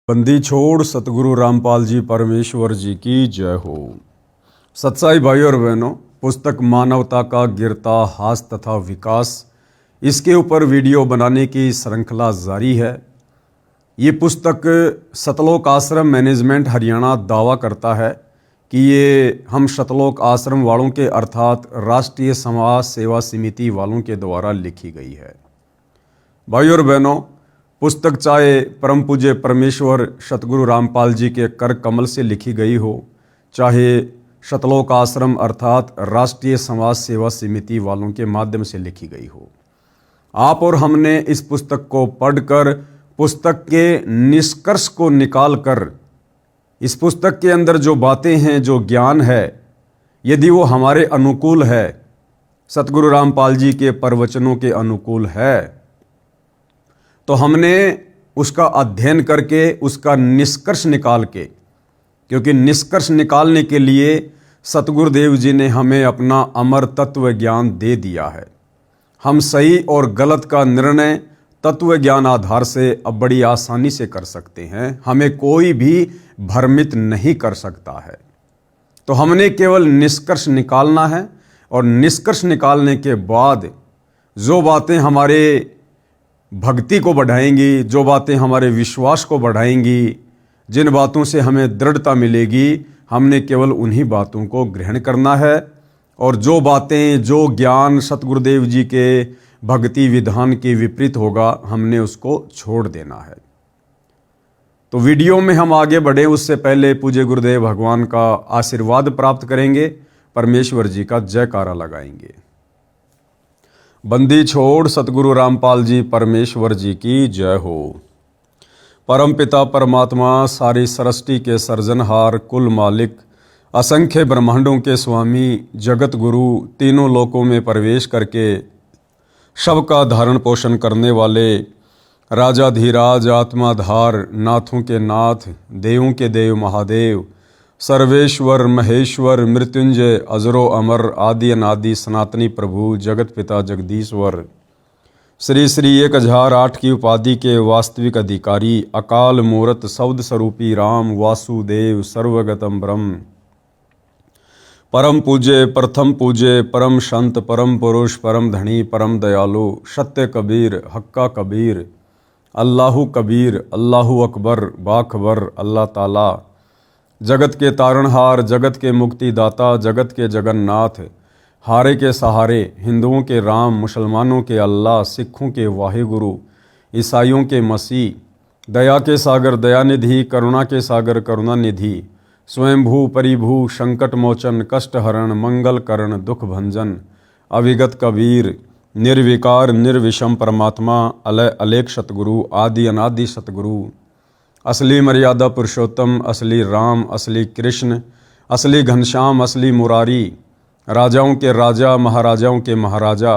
बंदी छोड़ सतगुरु रामपाल जी परमेश्वर जी की जय हो। सत्साई भाई और बहनों, पुस्तक मानवता का गिरता हास तथा विकास, इसके ऊपर वीडियो बनाने की श्रृंखला जारी है। ये पुस्तक सतलोक आश्रम मैनेजमेंट हरियाणा दावा करता है कि ये हम सतलोक आश्रम वालों के अर्थात राष्ट्रीय समाज सेवा समिति वालों के द्वारा लिखी गई है। भाई और बहनों, पुस्तक चाहे परम पूज्य परमेश्वर सतगुरु रामपाल जी के कर कमल से लिखी गई हो, चाहे सतलोक आश्रम अर्थात राष्ट्रीय समाज सेवा समिति वालों के माध्यम से लिखी गई हो, आप और हमने इस पुस्तक को पढ़कर पुस्तक के निष्कर्ष को निकाल कर इस पुस्तक के अंदर जो बातें हैं, जो ज्ञान है, यदि वो हमारे अनुकूल है, सतगुरु रामपाल जी के प्रवचनों के अनुकूल है, तो हमने उसका अध्ययन करके उसका निष्कर्ष निकाल के, क्योंकि निष्कर्ष निकालने के लिए सतगुरुदेव जी ने हमें अपना अमर तत्व ज्ञान दे दिया है। हम सही और गलत का निर्णय तत्व ज्ञान आधार से अब बड़ी आसानी से कर सकते हैं। हमें कोई भी भ्रमित नहीं कर सकता है। तो हमने केवल निष्कर्ष निकालना है और निष्कर्ष निकालने के बाद जो बातें हमारे भक्ति को बढ़ाएंगी, जो बातें हमारे विश्वास को बढ़ाएंगी, जिन बातों से हमें दृढ़ता मिलेगी, हमने केवल उन्हीं बातों को ग्रहण करना है। और जो बातें, जो ज्ञान सतगुरुदेव जी के भक्ति विधान के विपरीत होगा, हमने उसको छोड़ देना है। तो वीडियो में हम आगे बढ़े उससे पहले पूज्य गुरुदेव भगवान का आशीर्वाद प्राप्त करेंगे, परमेश्वर जी का जयकारा लगाएंगे। बंदी छोड़ सतगुरु रामपाल जी परमेश्वर जी की जय हो। परम पिता परमात्मा, सारी सृष्टि के सर्जनहार, कुल मालिक, असंख्य ब्रह्मांडों के स्वामी, जगत गुरु, तीनों लोकों में प्रवेश करके सबका धारण पोषण करने वाले, राजाधीराज, आत्माधार, नाथों के नाथ, देवों के देव महादेव, सर्वेश्वर महेश्वर, मृत्युंजय, अजरो अमर, आदि अनादि सनातनी प्रभु, जगत पिता जगदीश्वर, श्री श्री 1008 की उपाधि के वास्तविक अधिकारी, अकाल मूरत शब्द स्वरूपी राम, वासुदेव, सर्वगतम ब्रह्म, परम पूज्य, प्रथम पूज्य, परम संत, परम पुरुष, परम धनी, परम दयालु, सत्य कबीर, हक्का कबीर, अल्लाहु कबीर, अल्लाहु अकबर, बाखबर, अल्लाह ताला, जगत के तारणहार, जगत के मुक्तिदाता, जगत के जगन्नाथ, हारे के सहारे, हिंदुओं के राम, मुसलमानों के अल्लाह, सिखों के वाहिगुरु, ईसाइयों के मसीह, दया के सागर दयानिधि, करुणा के सागर करुणानिधि, स्वयंभू परिभू, संकट मोचन, कष्ट हरण, मंगल करण, दुख भंजन, अविगत कबीर, निर्विकार निर्विषम परमात्मा, अलय अलेख सतगुरु, आदि अनादि सतगुरु, असली मर्यादा पुरुषोत्तम, असली राम, असली कृष्ण, असली घनश्याम, असली मुरारी, राजाओं के राजा, महाराजाओं के महाराजा,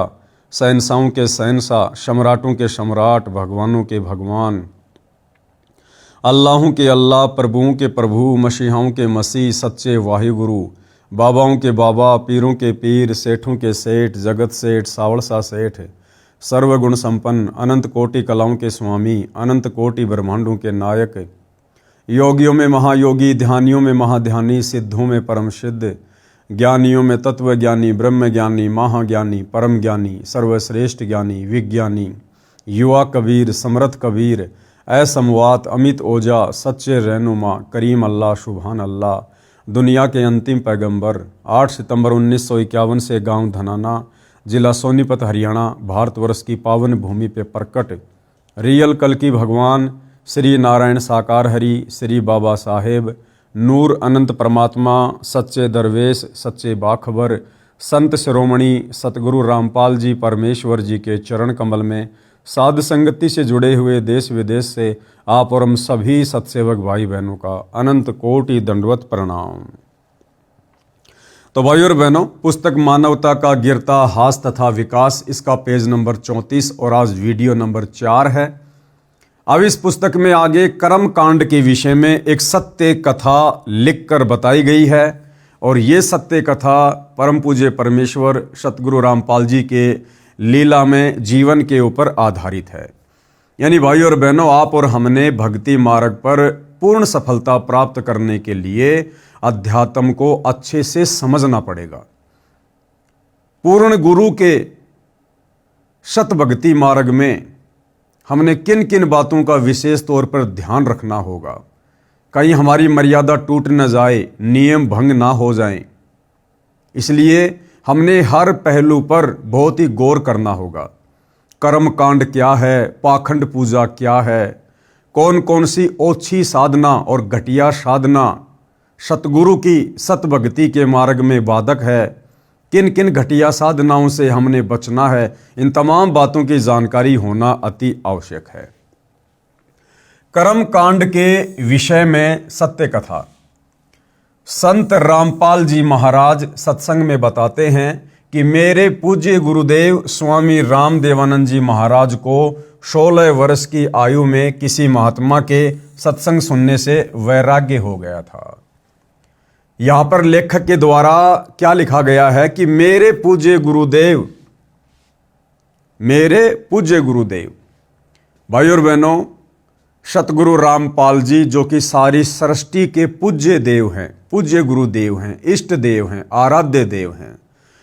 शहंशाहों के शहंशाह, सम्राटों के सम्राट, भगवानों के भगवान, अल्लाहों के अल्लाह, प्रभुओं के प्रभु, मसीहाओं के मसीह, सच्चे वाहिगुरु, बाबाओं के बाबा, पीरों के पीर, सेठों के सेठ, जगत सेठ, सावड़सा सेठ, सर्वगुण संपन्न, अनंत कोटि कलाओं के स्वामी, अनंत कोटि ब्रह्मांडों के नायक, योगियों में महायोगी, ध्यानियों में महाध्यानी, सिद्धों में परम सिद्ध, ज्ञानियों में तत्व ज्ञानी, ब्रह्म ज्ञानी, महाज्ञानी, परम ज्ञानी, सर्वश्रेष्ठ ज्ञानी, विज्ञानी, युवा कबीर, समर्थ कबीर, असमवात, अमित ओजा, सच्चे रहनुमा, करीम अल्लाह, सुभान अल्लाह, दुनिया के अंतिम पैगंबर, 8 सितंबर 1951 से गांव धनाना, जिला सोनीपत, हरियाणा, भारतवर्ष की पावन भूमि पे प्रकट रियल कल की भगवान श्री नारायण साकार हरि, श्री बाबा साहेब, नूर अनंत परमात्मा, सच्चे दरवेश, सच्चे बाखबर, संत शिरोमणि सतगुरु रामपाल जी परमेश्वर जी के चरण कमल में साध संगति से जुड़े हुए देश विदेश से आप और हम सभी सत्सेवक भाई बहनों का अनंत कोटि दंडवत प्रणाम। तो भाई और बहनों, पुस्तक मानवता का गिरता हास तथा विकास, इसका पेज नंबर 34 और आज वीडियो नंबर 4 है। अब इस पुस्तक में आगे कर्म कांड के विषय में एक सत्य कथा लिखकर बताई गई है और ये सत्य कथा परम पूज्य परमेश्वर सतगुरु रामपाल जी के लीला में जीवन के ऊपर आधारित है। यानी भाई और बहनों, आप और हमने भक्ति मार्ग पर पूर्ण सफलता प्राप्त करने के लिए अध्यात्म को अच्छे से समझना पड़ेगा। पूर्ण गुरु के शत भक्ति मार्ग में हमने किन किन बातों का विशेष तौर पर ध्यान रखना होगा, कहीं हमारी मर्यादा टूट न जाए, नियम भंग ना हो जाएं। इसलिए हमने हर पहलू पर बहुत ही गौर करना होगा। कर्म कांड क्या है, पाखंड पूजा क्या है, कौन कौन सी ओछी साधना और घटिया साधना सतगुरु की सतभक्ति के मार्ग में बाधक है, किन किन घटिया साधनाओं से हमने बचना है, इन तमाम बातों की जानकारी होना अति आवश्यक है। कर्म कांड के विषय में सत्य कथा। संत रामपाल जी महाराज सत्संग में बताते हैं कि मेरे पूज्य गुरुदेव स्वामी रामदेवानंद जी महाराज को 16 वर्ष की आयु में किसी महात्मा के सत्संग सुनने से वैराग्य हो गया था। यहां पर लेखक के द्वारा क्या लिखा गया है कि मेरे पूज्य गुरुदेव, मेरे पूज्य गुरुदेव। भाई और बहनों, सतगुरु रामपाल जी जो कि सारी सृष्टि के पूज्य देव हैं, पूज्य गुरुदेव हैं, इष्ट देव हैं, आराध्य देव हैं।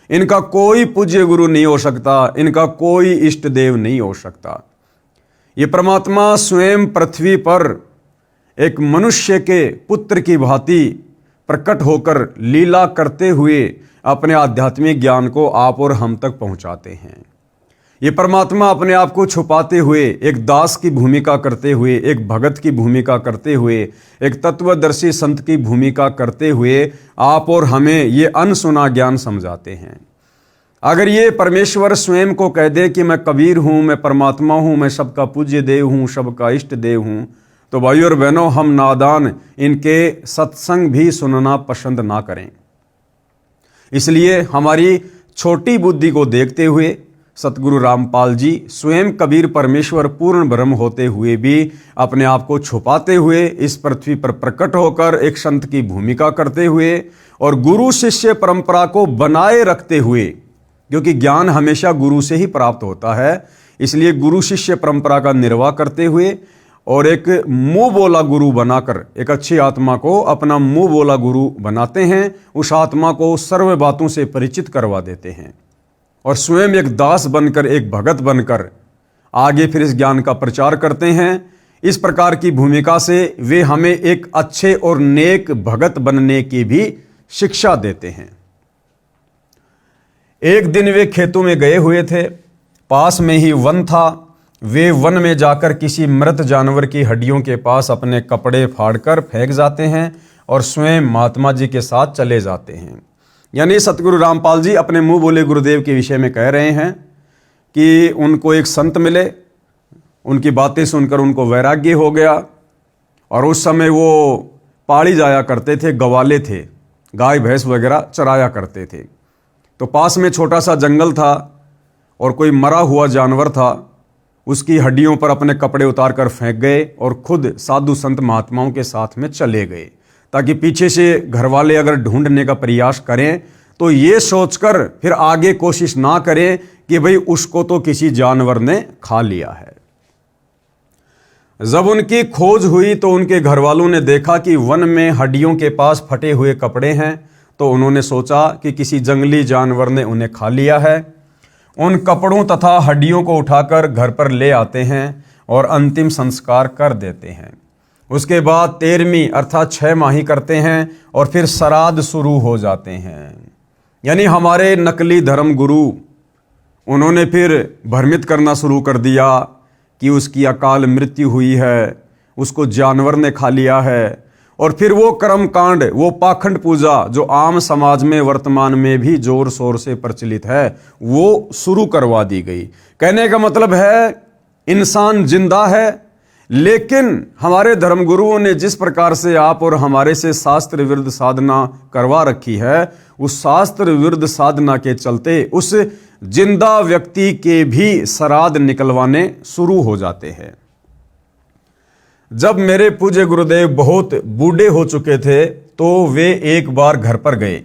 इनका कोई पूज्य गुरु नहीं हो सकता, इनका कोई इष्ट देव नहीं हो सकता। ये परमात्मा स्वयं पृथ्वी पर एक मनुष्य के पुत्र की भांति प्रकट होकर लीला करते हुए अपने आध्यात्मिक ज्ञान को आप और हम तक पहुंचाते हैं। ये परमात्मा अपने आप को छुपाते हुए, एक दास की भूमिका करते हुए, एक भगत की भूमिका करते हुए, एक तत्वदर्शी संत की भूमिका करते हुए आप और हमें ये अनसुना ज्ञान समझाते हैं। अगर ये परमेश्वर स्वयं को कह दे कि मैं कबीर हूँ, मैं परमात्मा हूँ, मैं सबका पूज्य देव हूँ, सबका इष्ट देव हूँ, तो भाई और बहनों, हम नादान इनके सत्संग भी सुनना पसंद ना करें। इसलिए हमारी छोटी बुद्धि को देखते हुए सतगुरु रामपाल जी स्वयं कबीर परमेश्वर पूर्ण ब्रह्म होते हुए भी अपने आप को छुपाते हुए इस पृथ्वी पर प्रकट होकर एक संत की भूमिका करते हुए और गुरु शिष्य परंपरा को बनाए रखते हुए, क्योंकि ज्ञान हमेशा गुरु से ही प्राप्त होता है, इसलिए गुरु शिष्य परंपरा का निर्वाह करते हुए और एक मुंह बोला गुरु बनाकर एक अच्छी आत्मा को अपना मुंह बोला गुरु बनाते हैं, उस आत्मा को सर्व बातों से परिचित करवा देते हैं और स्वयं एक दास बनकर, एक भगत बनकर आगे फिर इस ज्ञान का प्रचार करते हैं। इस प्रकार की भूमिका से वे हमें एक अच्छे और नेक भगत बनने की भी शिक्षा देते हैं। एक दिन वे खेतों में गए हुए थे, पास में ही वन था। वे वन में जाकर किसी मृत जानवर की हड्डियों के पास अपने कपड़े फाड़कर फेंक जाते हैं और स्वयं महात्मा जी के साथ चले जाते हैं। यानी सतगुरु रामपाल जी अपने मुंह बोले गुरुदेव के विषय में कह रहे हैं कि उनको एक संत मिले, उनकी बातें सुनकर उनको वैराग्य हो गया और उस समय वो पहाड़ी जाया करते थे, गवाले थे, गाय भैंस वगैरह चराया करते थे। तो पास में छोटा सा जंगल था और कोई मरा हुआ जानवर था, उसकी हड्डियों पर अपने कपड़े उतार कर फेंक गए और खुद साधु संत महात्माओं के साथ में चले गए, ताकि पीछे से घर वाले अगर ढूंढने का प्रयास करें तो ये सोचकर फिर आगे कोशिश ना करें कि भाई उसको तो किसी जानवर ने खा लिया है। जब उनकी खोज हुई तो उनके घर वालों ने देखा कि वन में हड्डियों के पास फटे हुए कपड़े हैं, तो उन्होंने सोचा कि किसी जंगली जानवर ने उन्हें खा लिया है। उन कपड़ों तथा हड्डियों को उठाकर घर पर ले आते हैं और अंतिम संस्कार कर देते हैं। उसके बाद 13वीं अर्थात 6 माही करते हैं और फिर श्राद्ध शुरू हो जाते हैं। यानी हमारे नकली धर्म गुरु, उन्होंने फिर भ्रमित करना शुरू कर दिया कि उसकी अकाल मृत्यु हुई है, उसको जानवर ने खा लिया है। और फिर वो कर्म कांड, वो पाखंड पूजा जो आम समाज में वर्तमान में भी जोर शोर से प्रचलित है, वो शुरू करवा दी गई। कहने का मतलब है इंसान जिंदा है, लेकिन हमारे धर्मगुरुओं ने जिस प्रकार से आप और हमारे से शास्त्र विरुद्ध साधना करवा रखी है, उस शास्त्र विरुद्ध साधना के चलते उस जिंदा व्यक्ति के भी श्राद्ध निकलवाने शुरू हो जाते हैं। जब मेरे पूज्य गुरुदेव बहुत बूढ़े हो चुके थे तो वे एक बार घर पर गए।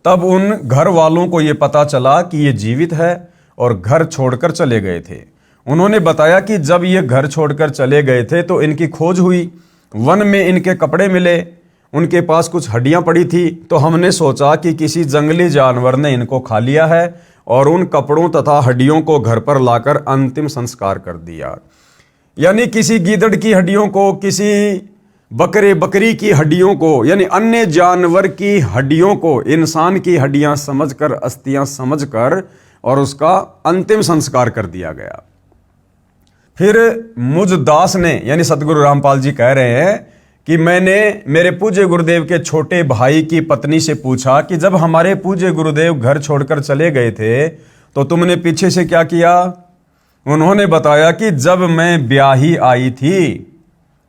तब उन घर वालों को ये पता चला कि ये जीवित है और घर छोड़कर चले गए थे। उन्होंने बताया कि जब ये घर छोड़कर चले गए थे तो इनकी खोज हुई, वन में इनके कपड़े मिले, उनके पास कुछ हड्डियां पड़ी थी। तो हमने सोचा कि किसी जंगली जानवर ने इनको खा लिया है और उन कपड़ों तथा हड्डियों को घर पर लाकर अंतिम संस्कार कर दिया। यानी किसी गीदड़ की हड्डियों को, किसी बकरी की हड्डियों को, यानी अन्य जानवर की हड्डियों को इंसान की हड्डियां समझकर, अस्थियां समझकर और उसका अंतिम संस्कार कर दिया गया। फिर मुझ दास ने, यानी सतगुरु रामपाल जी कह रहे हैं कि मैंने मेरे पूज्य गुरुदेव के छोटे भाई की पत्नी से पूछा कि जब हमारे पूज्य गुरुदेव घर छोड़कर चले गए थे तो तुमने पीछे से क्या किया? उन्होंने बताया कि जब मैं ब्याही आई थी,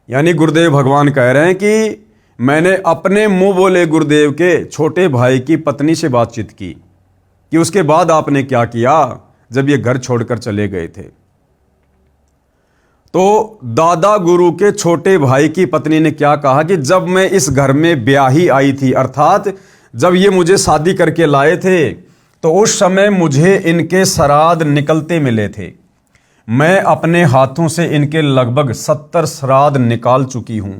यानी गुरुदेव भगवान कह रहे हैं कि मैंने अपने मुंह बोले गुरुदेव के छोटे भाई की पत्नी से बातचीत की कि उसके बाद आपने क्या किया जब ये घर छोड़कर चले गए थे। तो दादा गुरु के छोटे भाई की पत्नी ने क्या कहा कि जब मैं इस घर में ब्याही आई थी, अर्थात जब ये मुझे शादी करके लाए थे तो उस समय मुझे इनके श्राद्ध निकलते मिले थे। मैं अपने हाथों से इनके लगभग 70 श्राद्ध निकाल चुकी हूं।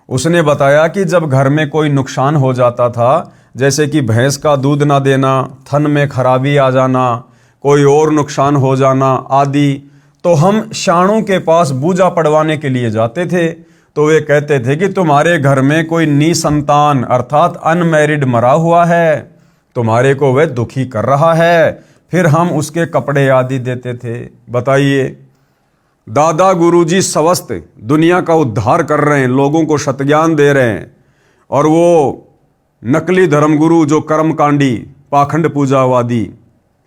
उसने बताया कि जब घर में कोई नुकसान हो जाता था, जैसे कि भैंस का दूध ना देना, थन में खराबी आ जाना, कोई और नुकसान हो जाना आदि, तो हम शाणों के पास बूजा पड़वाने के लिए जाते थे। तो वे कहते थे कि तुम्हारे घर में कोई निसंतान अर्थात अनमैरिड मरा हुआ है, तुम्हारे को वह दुखी कर रहा है। फिर हम उसके कपड़े आदि देते थे। बताइए, दादा गुरुजी स्वस्थ दुनिया का उद्धार कर रहे हैं, लोगों को सतज्ञान दे रहे हैं, और वो नकली धर्मगुरु जो कर्मकांडी पाखंड पूजावादी,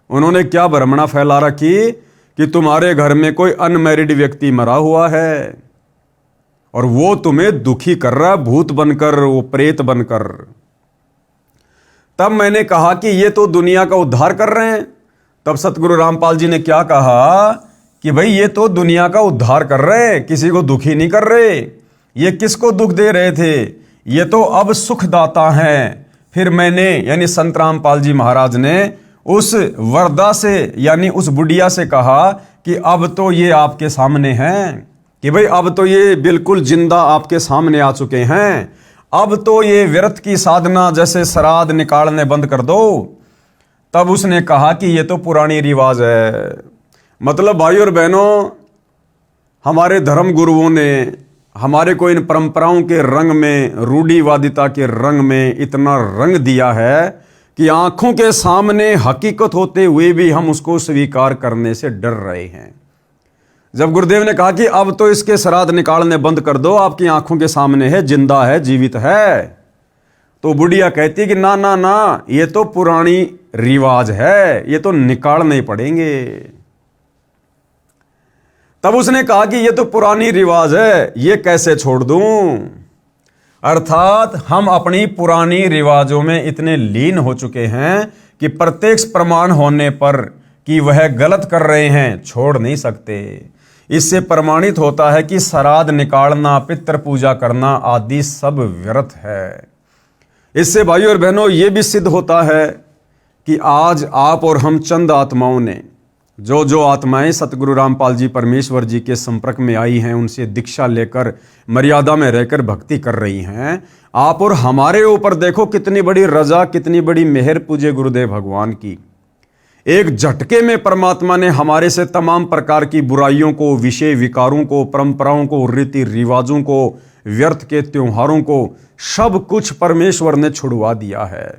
उन्होंने क्या भ्रमणा फैला रखी कि तुम्हारे घर में कोई अनमैरिड व्यक्ति मरा हुआ है और वो तुम्हें दुखी कर रहा है, भूत बनकर, वो प्रेत बनकर। तब मैंने कहा कि ये तो दुनिया का उद्धार कर रहे हैं। तब सतगुरु रामपाल जी ने क्या कहा कि भाई ये तो दुनिया का उद्धार कर रहे हैं, किसी को दुखी नहीं कर रहे। ये किसको दुख दे रहे थे? ये तो अब सुखदाता हैं। फिर मैंने, यानी संत रामपाल जी महाराज ने उस वरदा से, यानी उस बुढ़िया से कहा कि अब तो ये आपके सामने हैं, कि भाई अब तो ये बिल्कुल जिंदा आपके सामने आ चुके हैं। अब तो ये व्यर्थ की साधना जैसे श्राद्ध निकालने बंद कर दो। तब उसने कहा कि ये तो पुरानी रिवाज है। मतलब भाई और बहनों, हमारे धर्म गुरुओं ने हमारे को इन परंपराओं के रंग में, रूढ़िवादिता के रंग में इतना रंग दिया है कि आंखों के सामने हकीकत होते हुए भी हम उसको स्वीकार करने से डर रहे हैं। जब गुरुदेव ने कहा कि अब तो इसके श्राद्ध निकालने बंद कर दो, आपकी आंखों के सामने है, जिंदा है, जीवित है, तो बुढ़िया कहती है कि ना ना ना, ये तो पुरानी रिवाज है, ये तो निकालने पड़ेंगे। तब उसने कहा कि ये तो पुरानी रिवाज है, ये कैसे छोड़ दूं? अर्थात हम अपनी पुरानी रिवाजों में इतने लीन हो चुके हैं कि प्रत्यक्ष प्रमाण होने पर कि वह गलत कर रहे हैं छोड़ नहीं सकते। इससे प्रमाणित होता है कि श्राद्ध निकालना, पितृ पूजा करना आदि सब व्यर्थ है। इससे भाइयों और बहनों ये भी सिद्ध होता है कि आज आप और हम चंद आत्माओं ने, जो आत्माएं सतगुरु रामपाल जी परमेश्वर जी के संपर्क में आई हैं, उनसे दीक्षा लेकर मर्यादा में रहकर भक्ति कर रही हैं, आप और हमारे ऊपर देखो कितनी बड़ी रजा, कितनी बड़ी मेहर पूज्य गुरुदेव भगवान की। एक झटके में परमात्मा ने हमारे से तमाम प्रकार की बुराइयों को, विषय विकारों को, परंपराओं को, रीति रिवाजों को, व्यर्थ के त्योहारों को, सब कुछ परमेश्वर ने छुड़वा दिया है।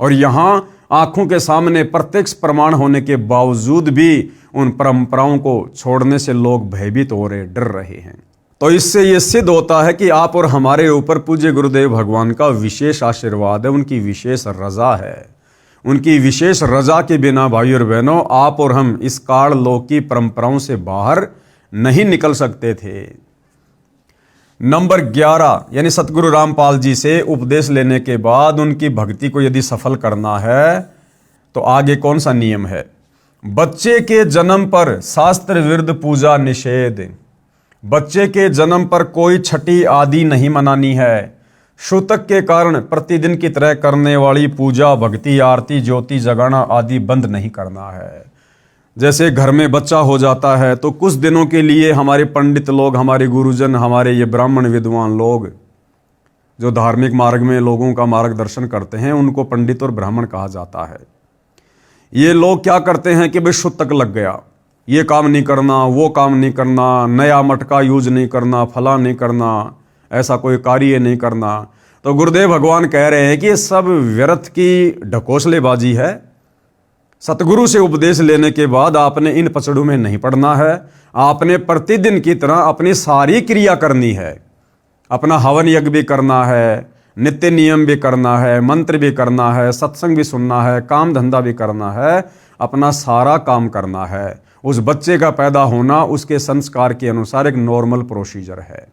और यहाँ आंखों के सामने प्रत्यक्ष प्रमाण होने के बावजूद भी उन परंपराओं को छोड़ने से लोग भयभीत हो रहे, डर रहे हैं। तो इससे यह सिद्ध होता है कि आप और हमारे ऊपर पूज्य गुरुदेव भगवान का विशेष आशीर्वाद है, उनकी विशेष रजा है। उनकी विशेष रजा के बिना भाई और बहनों, आप और हम इस काल लोक की परंपराओं से बाहर नहीं निकल सकते थे। नंबर 11, यानी सतगुरु रामपाल जी से उपदेश लेने के बाद उनकी भक्ति को यदि सफल करना है तो आगे कौन सा नियम है? बच्चे के जन्म पर शास्त्र विरुद्ध पूजा निषेध। बच्चे के जन्म पर कोई छठी आदि नहीं मनानी है। सूतक के कारण प्रतिदिन की तरह करने वाली पूजा, भक्ति, आरती, ज्योति जगाना आदि बंद नहीं करना है। जैसे घर में बच्चा हो जाता है तो कुछ दिनों के लिए हमारे पंडित लोग, हमारे गुरुजन, हमारे ये ब्राह्मण विद्वान लोग जो धार्मिक मार्ग में लोगों का मार्गदर्शन करते हैं, उनको पंडित और ब्राह्मण कहा जाता है। ये लोग क्या करते हैं कि भाई शुतक लग गया, ये काम नहीं करना, वो काम नहीं करना, नया मटका यूज नहीं करना, फला नहीं करना, ऐसा कोई कार्य नहीं करना। तो गुरुदेव भगवान कह रहे हैं कि ये सब व्यर्थ की ढकोसलेबाजी है। सतगुरु से उपदेश लेने के बाद आपने इन पचड़ों में नहीं पड़ना है। आपने प्रतिदिन की तरह अपनी सारी क्रिया करनी है। अपना हवन यज्ञ भी करना है, नित्य नियम भी करना है, मंत्र भी करना है, सत्संग भी सुनना है, काम धंधा भी करना है, अपना सारा काम करना है। उस बच्चे का पैदा होना उसके संस्कार के अनुसार एक नॉर्मल प्रोसीजर है।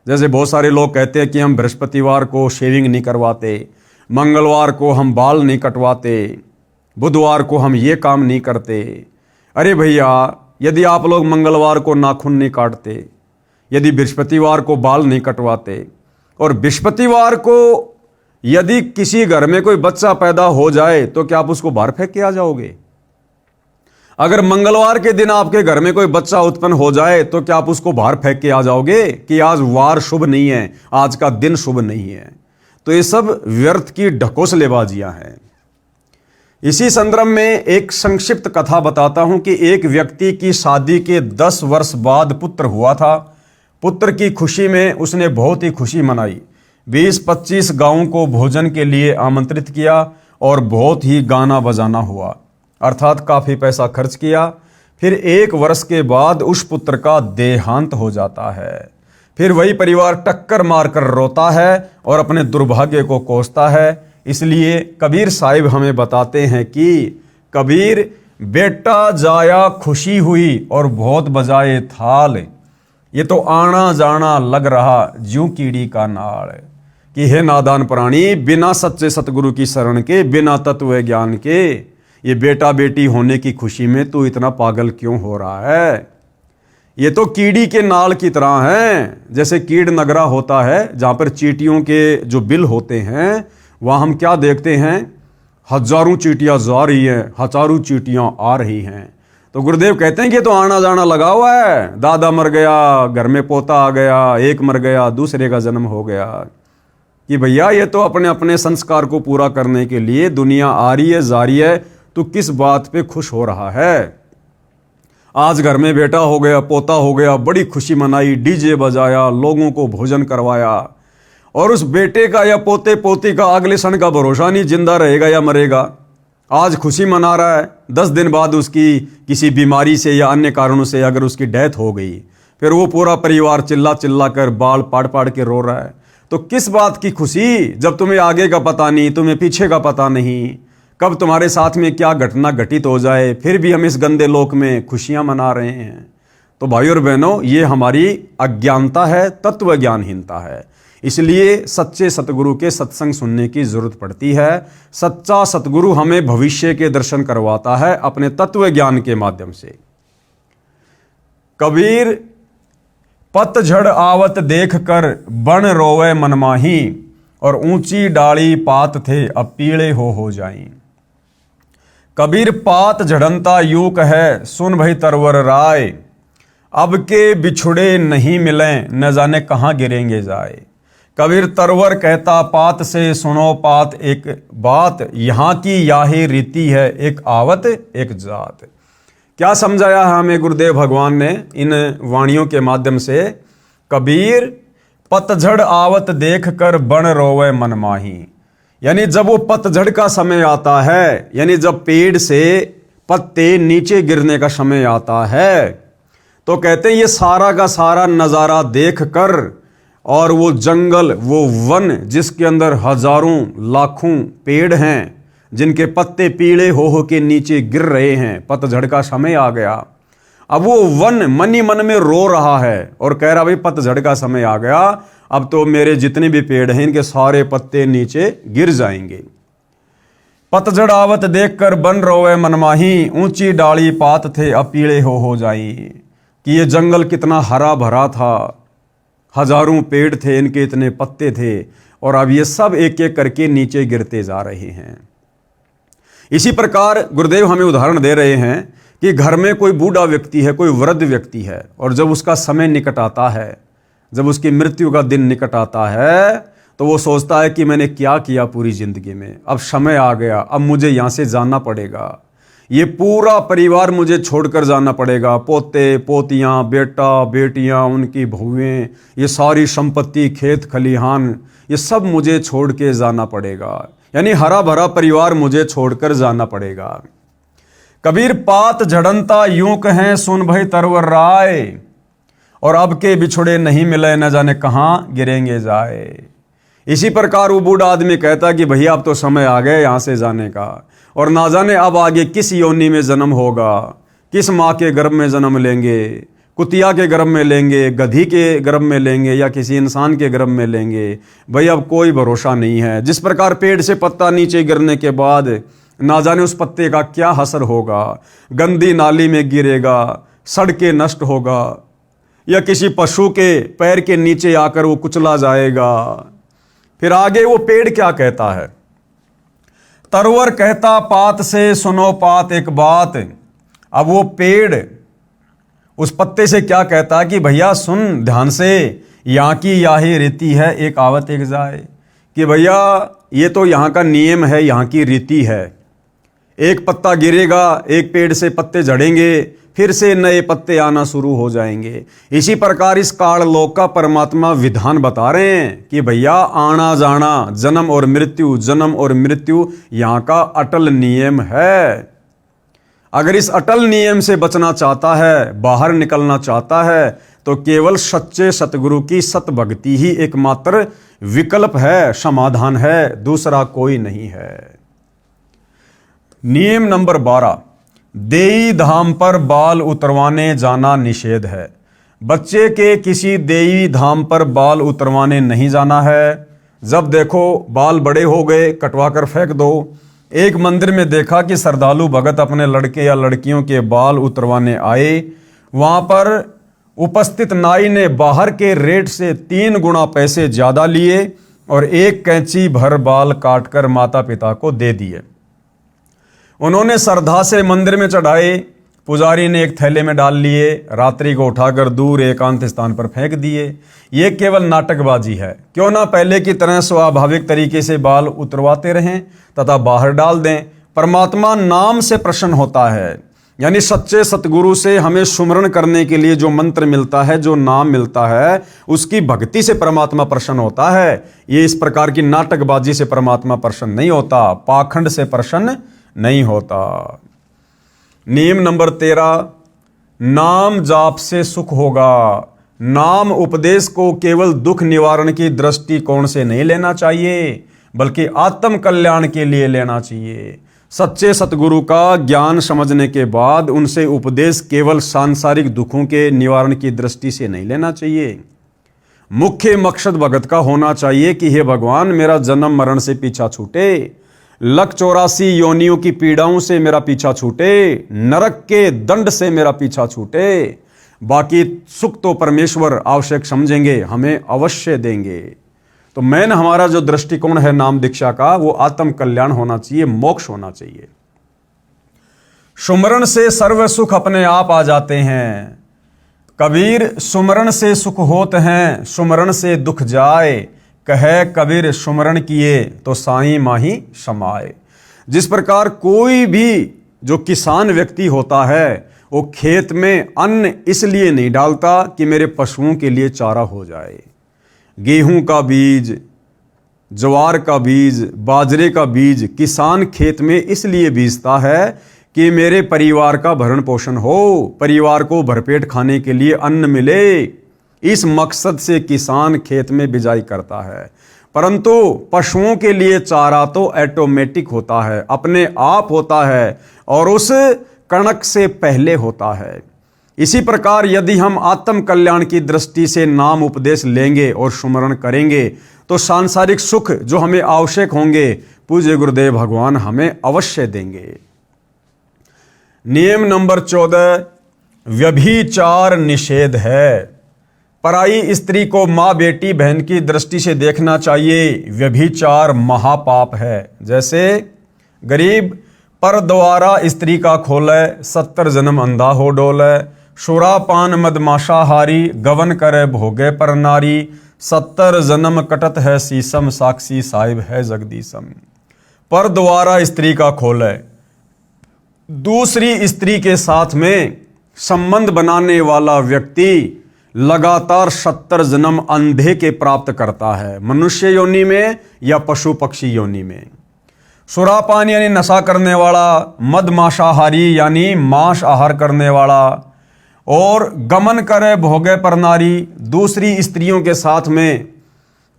जैसे बहुत सारे लोग कहते हैं कि हम बृहस्पतिवार को शेविंग नहीं करवाते, मंगलवार को हम बाल नहीं कटवाते, बुधवार को हम ये काम नहीं करते। अरे भैया, यदि आप लोग मंगलवार को नाखून नहीं काटते, यदि बृहस्पतिवार को बाल नहीं कटवाते, और बृहस्पतिवार को यदि किसी घर में कोई बच्चा पैदा हो जाए तो क्या आप उसको बाहर फेंक के आ जाओगे? अगर मंगलवार के दिन आपके घर में कोई बच्चा उत्पन्न हो जाए तो क्या आप उसको बाहर फेंक के आ जाओगे कि आज वार शुभ नहीं है, आज का दिन शुभ नहीं है? तो ये सब व्यर्थ की ढकोसलेबाजियां हैं। इसी संदर्भ में एक संक्षिप्त कथा बताता हूं कि एक व्यक्ति की शादी के 10 वर्ष बाद पुत्र हुआ था। पुत्र की खुशी में उसने बहुत ही खुशी मनाई। 20-25 गांवों को भोजन के लिए आमंत्रित किया और बहुत ही गाना बजाना हुआ, अर्थात काफ़ी पैसा खर्च किया। फिर 1 वर्ष के बाद उस पुत्र का देहांत हो जाता है। फिर वही परिवार टक्कर मारकर रोता है और अपने दुर्भाग्य को कोसता है। इसलिए कबीर साहिब हमें बताते हैं कि कबीर, बेटा जाया खुशी हुई और बहुत बजाए थाल, ये तो आना जाना लग रहा ज्यों कीड़ी का नाल। कि हे नादान प्राणी, बिना सच्चे सतगुरु की शरण के, बिना तत्व ज्ञान के, ये बेटा बेटी होने की खुशी में तू इतना पागल क्यों हो रहा है? ये तो कीड़ी के नाल की तरह है। जैसे कीड़ नगरा होता है जहाँ पर चींटियों के जो बिल होते हैं, वहाँ हम क्या देखते हैं? हजारों चींटियाँ जा रही हैं, हजारों चींटियाँ आ रही हैं। तो गुरुदेव कहते हैं कि तो आना जाना लगा हुआ है। दादा मर गया, घर में पोता आ गया, एक मर गया, दूसरे का जन्म हो गया। कि भैया, ये तो अपने अपने संस्कार को पूरा करने के लिए दुनिया आ रही है, जा रही है। तो किस बात पे खुश हो रहा है? आज घर में बेटा हो गया, पोता हो गया, बड़ी खुशी मनाई, डीजे बजाया, लोगों को भोजन करवाया, और उस बेटे का या पोते पोती का अगले क्षण का भरोसा नहीं, जिंदा रहेगा या मरेगा। आज खुशी मना रहा है, 10 दिन बाद उसकी किसी बीमारी से या अन्य कारणों से अगर उसकी डेथ हो गई, फिर वो पूरा परिवार चिल्ला चिल्ला कर बाल पाड़ पाड़ के रो रहा है। तो किस बात की खुशी, जब तुम्हें आगे का पता नहीं, तुम्हें पीछे का पता नहीं, कब तुम्हारे साथ में क्या घटना घटित हो जाए, फिर भी हम इस गंदे लोक में खुशियां मना रहे हैं। तो भाइयों और बहनों, ये हमारी अज्ञानता है, तत्व ज्ञानहीनता है। इसलिए सच्चे सतगुरु के सत्संग सुनने की जरूरत पड़ती है। सच्चा सतगुरु हमें भविष्य के दर्शन करवाता है अपने तत्व ज्ञान के माध्यम से। कबीर, पतझड़ आवत देख कर बन रोवे मनमाही, और ऊंची डाली पात थे अब पीले हो जाई। कबीर, पात झड़नता यूक है सुन भई तरवर राय, अब के बिछुड़े नहीं मिले न जाने कहाँ गिरेंगे जाए। कबीर तरवर कहता पात से सुनो पात एक बात, यहाँ की याही रीति है एक आवत एक जात। क्या समझाया है हमें गुरुदेव भगवान ने इन वाणियों के माध्यम से? कबीर, पतझड़ आवत देख कर बन रोवे मनमाही, यानी जब वो पतझड़ का समय आता है, यानी जब पेड़ से पत्ते नीचे गिरने का समय आता है, तो कहते हैं ये सारा का सारा नज़ारा देख कर, और वो जंगल, वो वन जिसके अंदर हजारों लाखों पेड़ हैं, जिनके पत्ते पीले हो के नीचे गिर रहे हैं, पतझड़ का समय आ गया। अब वो वन मन ही मन में रो रहा है और कह रहा भाई पतझड़ का समय आ गया, अब तो मेरे जितने भी पेड़ हैं इनके सारे पत्ते नीचे गिर जाएंगे। पतझड़ आवत देख कर बन रोवे मनमाही, ऊंची डाली पात थे अब पीले हो जाई। कि ये जंगल कितना हरा भरा था, हजारों पेड़ थे, इनके इतने पत्ते थे, और अब ये सब एक एक करके नीचे गिरते जा रहे हैं। इसी प्रकार गुरुदेव हमें उदाहरण दे रहे हैं कि घर में कोई बूढ़ा व्यक्ति है, कोई वृद्ध व्यक्ति है, और जब उसका समय निकट आता है, जब उसकी मृत्यु का दिन निकट आता है, तो वो सोचता है कि मैंने क्या किया पूरी जिंदगी में, अब समय आ गया, अब मुझे यहाँ से जाना पड़ेगा, ये पूरा परिवार मुझे छोड़कर जाना पड़ेगा, पोते पोतियाँ, बेटा बेटियाँ, उनकी बहुएं, ये सारी संपत्ति, खेत खलिहान, ये सब मुझे छोड़ के जाना पड़ेगा, यानी हरा भरा परिवार मुझे छोड़कर जाना पड़ेगा। कबीर पात झड़नता यूं कहें सुन भई तरवर राय, और अब के बिछुड़े नहीं मिले न जाने कहाँ गिरेंगे जाए। इसी प्रकार वो बूढ़ा आदमी कहता कि भैया अब तो समय आ गया यहाँ से जाने का, और ना जाने अब आगे किस योनि में जन्म होगा, किस माँ के गर्भ में जन्म लेंगे, कुतिया के गर्भ में लेंगे, गधी के गर्भ में लेंगे, या किसी इंसान के गर्भ में लेंगे, भाई अब कोई भरोसा नहीं है। जिस प्रकार पेड़ से पत्ता नीचे गिरने के बाद ना जाने उस पत्ते का क्या असर होगा, गंदी नाली में गिरेगा, सड़ के नष्ट होगा, या किसी पशु के पैर के नीचे आकर वो कुचला जाएगा। फिर आगे वो पेड़ क्या कहता है, तरवर कहता पात से सुनो पात एक बात। अब वो पेड़ उस पत्ते से क्या कहता है कि भैया सुन ध्यान से, यहाँ की याही रीति है एक आवत एक जाए, कि भैया ये तो यहाँ का नियम है, यहाँ की रीति है, एक पत्ता गिरेगा, एक पेड़ से पत्ते झड़ेंगे, फिर से नए पत्ते आना शुरू हो जाएंगे। इसी प्रकार इस काल लोक का परमात्मा विधान बता रहे हैं कि भैया आना जाना, जन्म और मृत्यु, जन्म और मृत्यु यहाँ का अटल नियम है। अगर इस अटल नियम से बचना चाहता है, बाहर निकलना चाहता है, तो केवल सच्चे सतगुरु की सत भक्ति ही एकमात्र विकल्प है, समाधान है, दूसरा कोई नहीं है। नियम नंबर 12, देई धाम पर बाल उतरवाने जाना निषेध है। बच्चे के किसी देई धाम पर बाल उतरवाने नहीं जाना है। जब देखो बाल बड़े हो गए, कटवा कर फेंक दो। एक मंदिर में देखा कि श्रद्धालु भगत अपने लड़के या लड़कियों के बाल उतरवाने आए। वहां पर उपस्थित नाई ने बाहर के रेट से 3 गुना पैसे ज्यादा लिए और एक कैंची भर बाल काटकर माता पिता को दे दिए। उन्होंने श्रद्धा से मंदिर में चढ़ाए, पुजारी ने एक थैले में डाल लिए, रात्रि को उठाकर दूर एकांत स्थान पर फेंक दिए। ये केवल नाटकबाजी है। क्यों ना पहले की तरह स्वाभाविक तरीके से बाल उतरवाते रहें तथा बाहर डाल दें। परमात्मा नाम से प्रसन्न होता है, यानी सच्चे सतगुरु से हमें सुमरण करने के लिए जो मंत्र मिलता है, जो नाम मिलता है, उसकी भक्ति से परमात्मा प्रसन्न होता है। ये इस प्रकार की नाटकबाजी से परमात्मा प्रसन्न नहीं होता, पाखंड से प्रसन्न नहीं होता। नियम नंबर 13, नाम जाप से सुख होगा। नाम उपदेश को केवल दुख निवारण की दृष्टिकोण से नहीं लेना चाहिए, बल्कि आत्म कल्याण के लिए लेना चाहिए। सच्चे सतगुरु का ज्ञान समझने के बाद उनसे उपदेश केवल सांसारिक दुखों के निवारण की दृष्टि से नहीं लेना चाहिए। मुख्य मकसद भगत का होना चाहिए कि हे भगवान, मेरा जन्म मरण से पीछा छूटे, लख 84 योनियों की पीड़ाओं से मेरा पीछा छूटे, नरक के दंड से मेरा पीछा छूटे। बाकी सुख तो परमेश्वर आवश्यक समझेंगे, हमें अवश्य देंगे। तो मैन हमारा जो दृष्टिकोण है नाम दीक्षा का, वो आत्म कल्याण होना चाहिए, मोक्ष होना चाहिए। सुमरण से सर्व सुख अपने आप आ जाते हैं। कबीर सुमरण से सुख होत हैं, सुमरण से दुख जाए, कहे कबीर सुमरण किए तो साईं माही समाए। जिस प्रकार कोई भी जो किसान व्यक्ति होता है, वो खेत में अन्न इसलिए नहीं डालता कि मेरे पशुओं के लिए चारा हो जाए। गेहूं का बीज, ज्वार का बीज, बाजरे का बीज किसान खेत में इसलिए बीजता है कि मेरे परिवार का भरण पोषण हो, परिवार को भरपेट खाने के लिए अन्न मिले। इस मकसद से किसान खेत में बिजाई करता है। परंतु पशुओं के लिए चारा तो ऑटोमेटिक होता है, अपने आप होता है, और उस कणक से पहले होता है। इसी प्रकार यदि हम आत्म कल्याण की दृष्टि से नाम उपदेश लेंगे और सुमरण करेंगे, तो सांसारिक सुख जो हमें आवश्यक होंगे, पूज्य गुरुदेव भगवान हमें अवश्य देंगे। नियम नंबर 14, व्यभिचार निषेध है। पराई स्त्री को माँ, बेटी, बहन की दृष्टि से देखना चाहिए। व्यभिचार महापाप है। जैसे गरीब पर द्वारा स्त्री का खोले, 70 जन्म अंधा हो डोले। सुरापान मदमाशाहारी, गवन करे भोगे पर नारी। 70 जन्म कटत है सीसम, साक्षी साहिब है जगदीशम। पर द्वारा स्त्री का खोले, दूसरी स्त्री के साथ में संबंध बनाने वाला व्यक्ति लगातार 70 जन्म अंधे के प्राप्त करता है, मनुष्य योनि में या पशु पक्षी योनि में। सुरापान यानी नशा करने वाला, मदमाशाहारी यानी मांस आहार करने वाला, और गमन करे भोगे पर नारी, दूसरी स्त्रियों के साथ में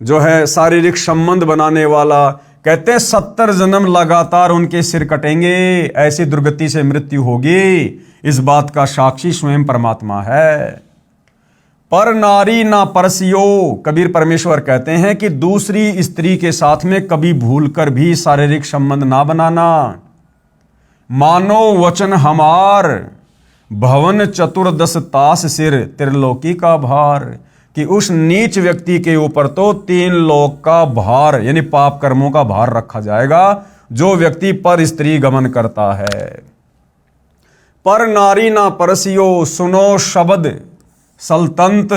जो है शारीरिक संबंध बनाने वाला। कहते हैं 70 जन्म लगातार उनके सिर कटेंगे, ऐसी दुर्गति से मृत्यु होगी। इस बात का साक्षी स्वयं परमात्मा है। पर नारी ना परसियो, कबीर परमेश्वर कहते हैं कि दूसरी स्त्री के साथ में कभी भूलकर भी शारीरिक संबंध ना बनाना। मानो वचन हमार, भवन चतुर्दश तास सिर, त्रिलोकी का भार। कि उस नीच व्यक्ति के ऊपर तो 3 लोक का भार यानी पाप कर्मों का भार रखा जाएगा, जो व्यक्ति पर स्त्री गमन करता है। पर नारी ना परसियो, सुनो शब्द सल्तंत,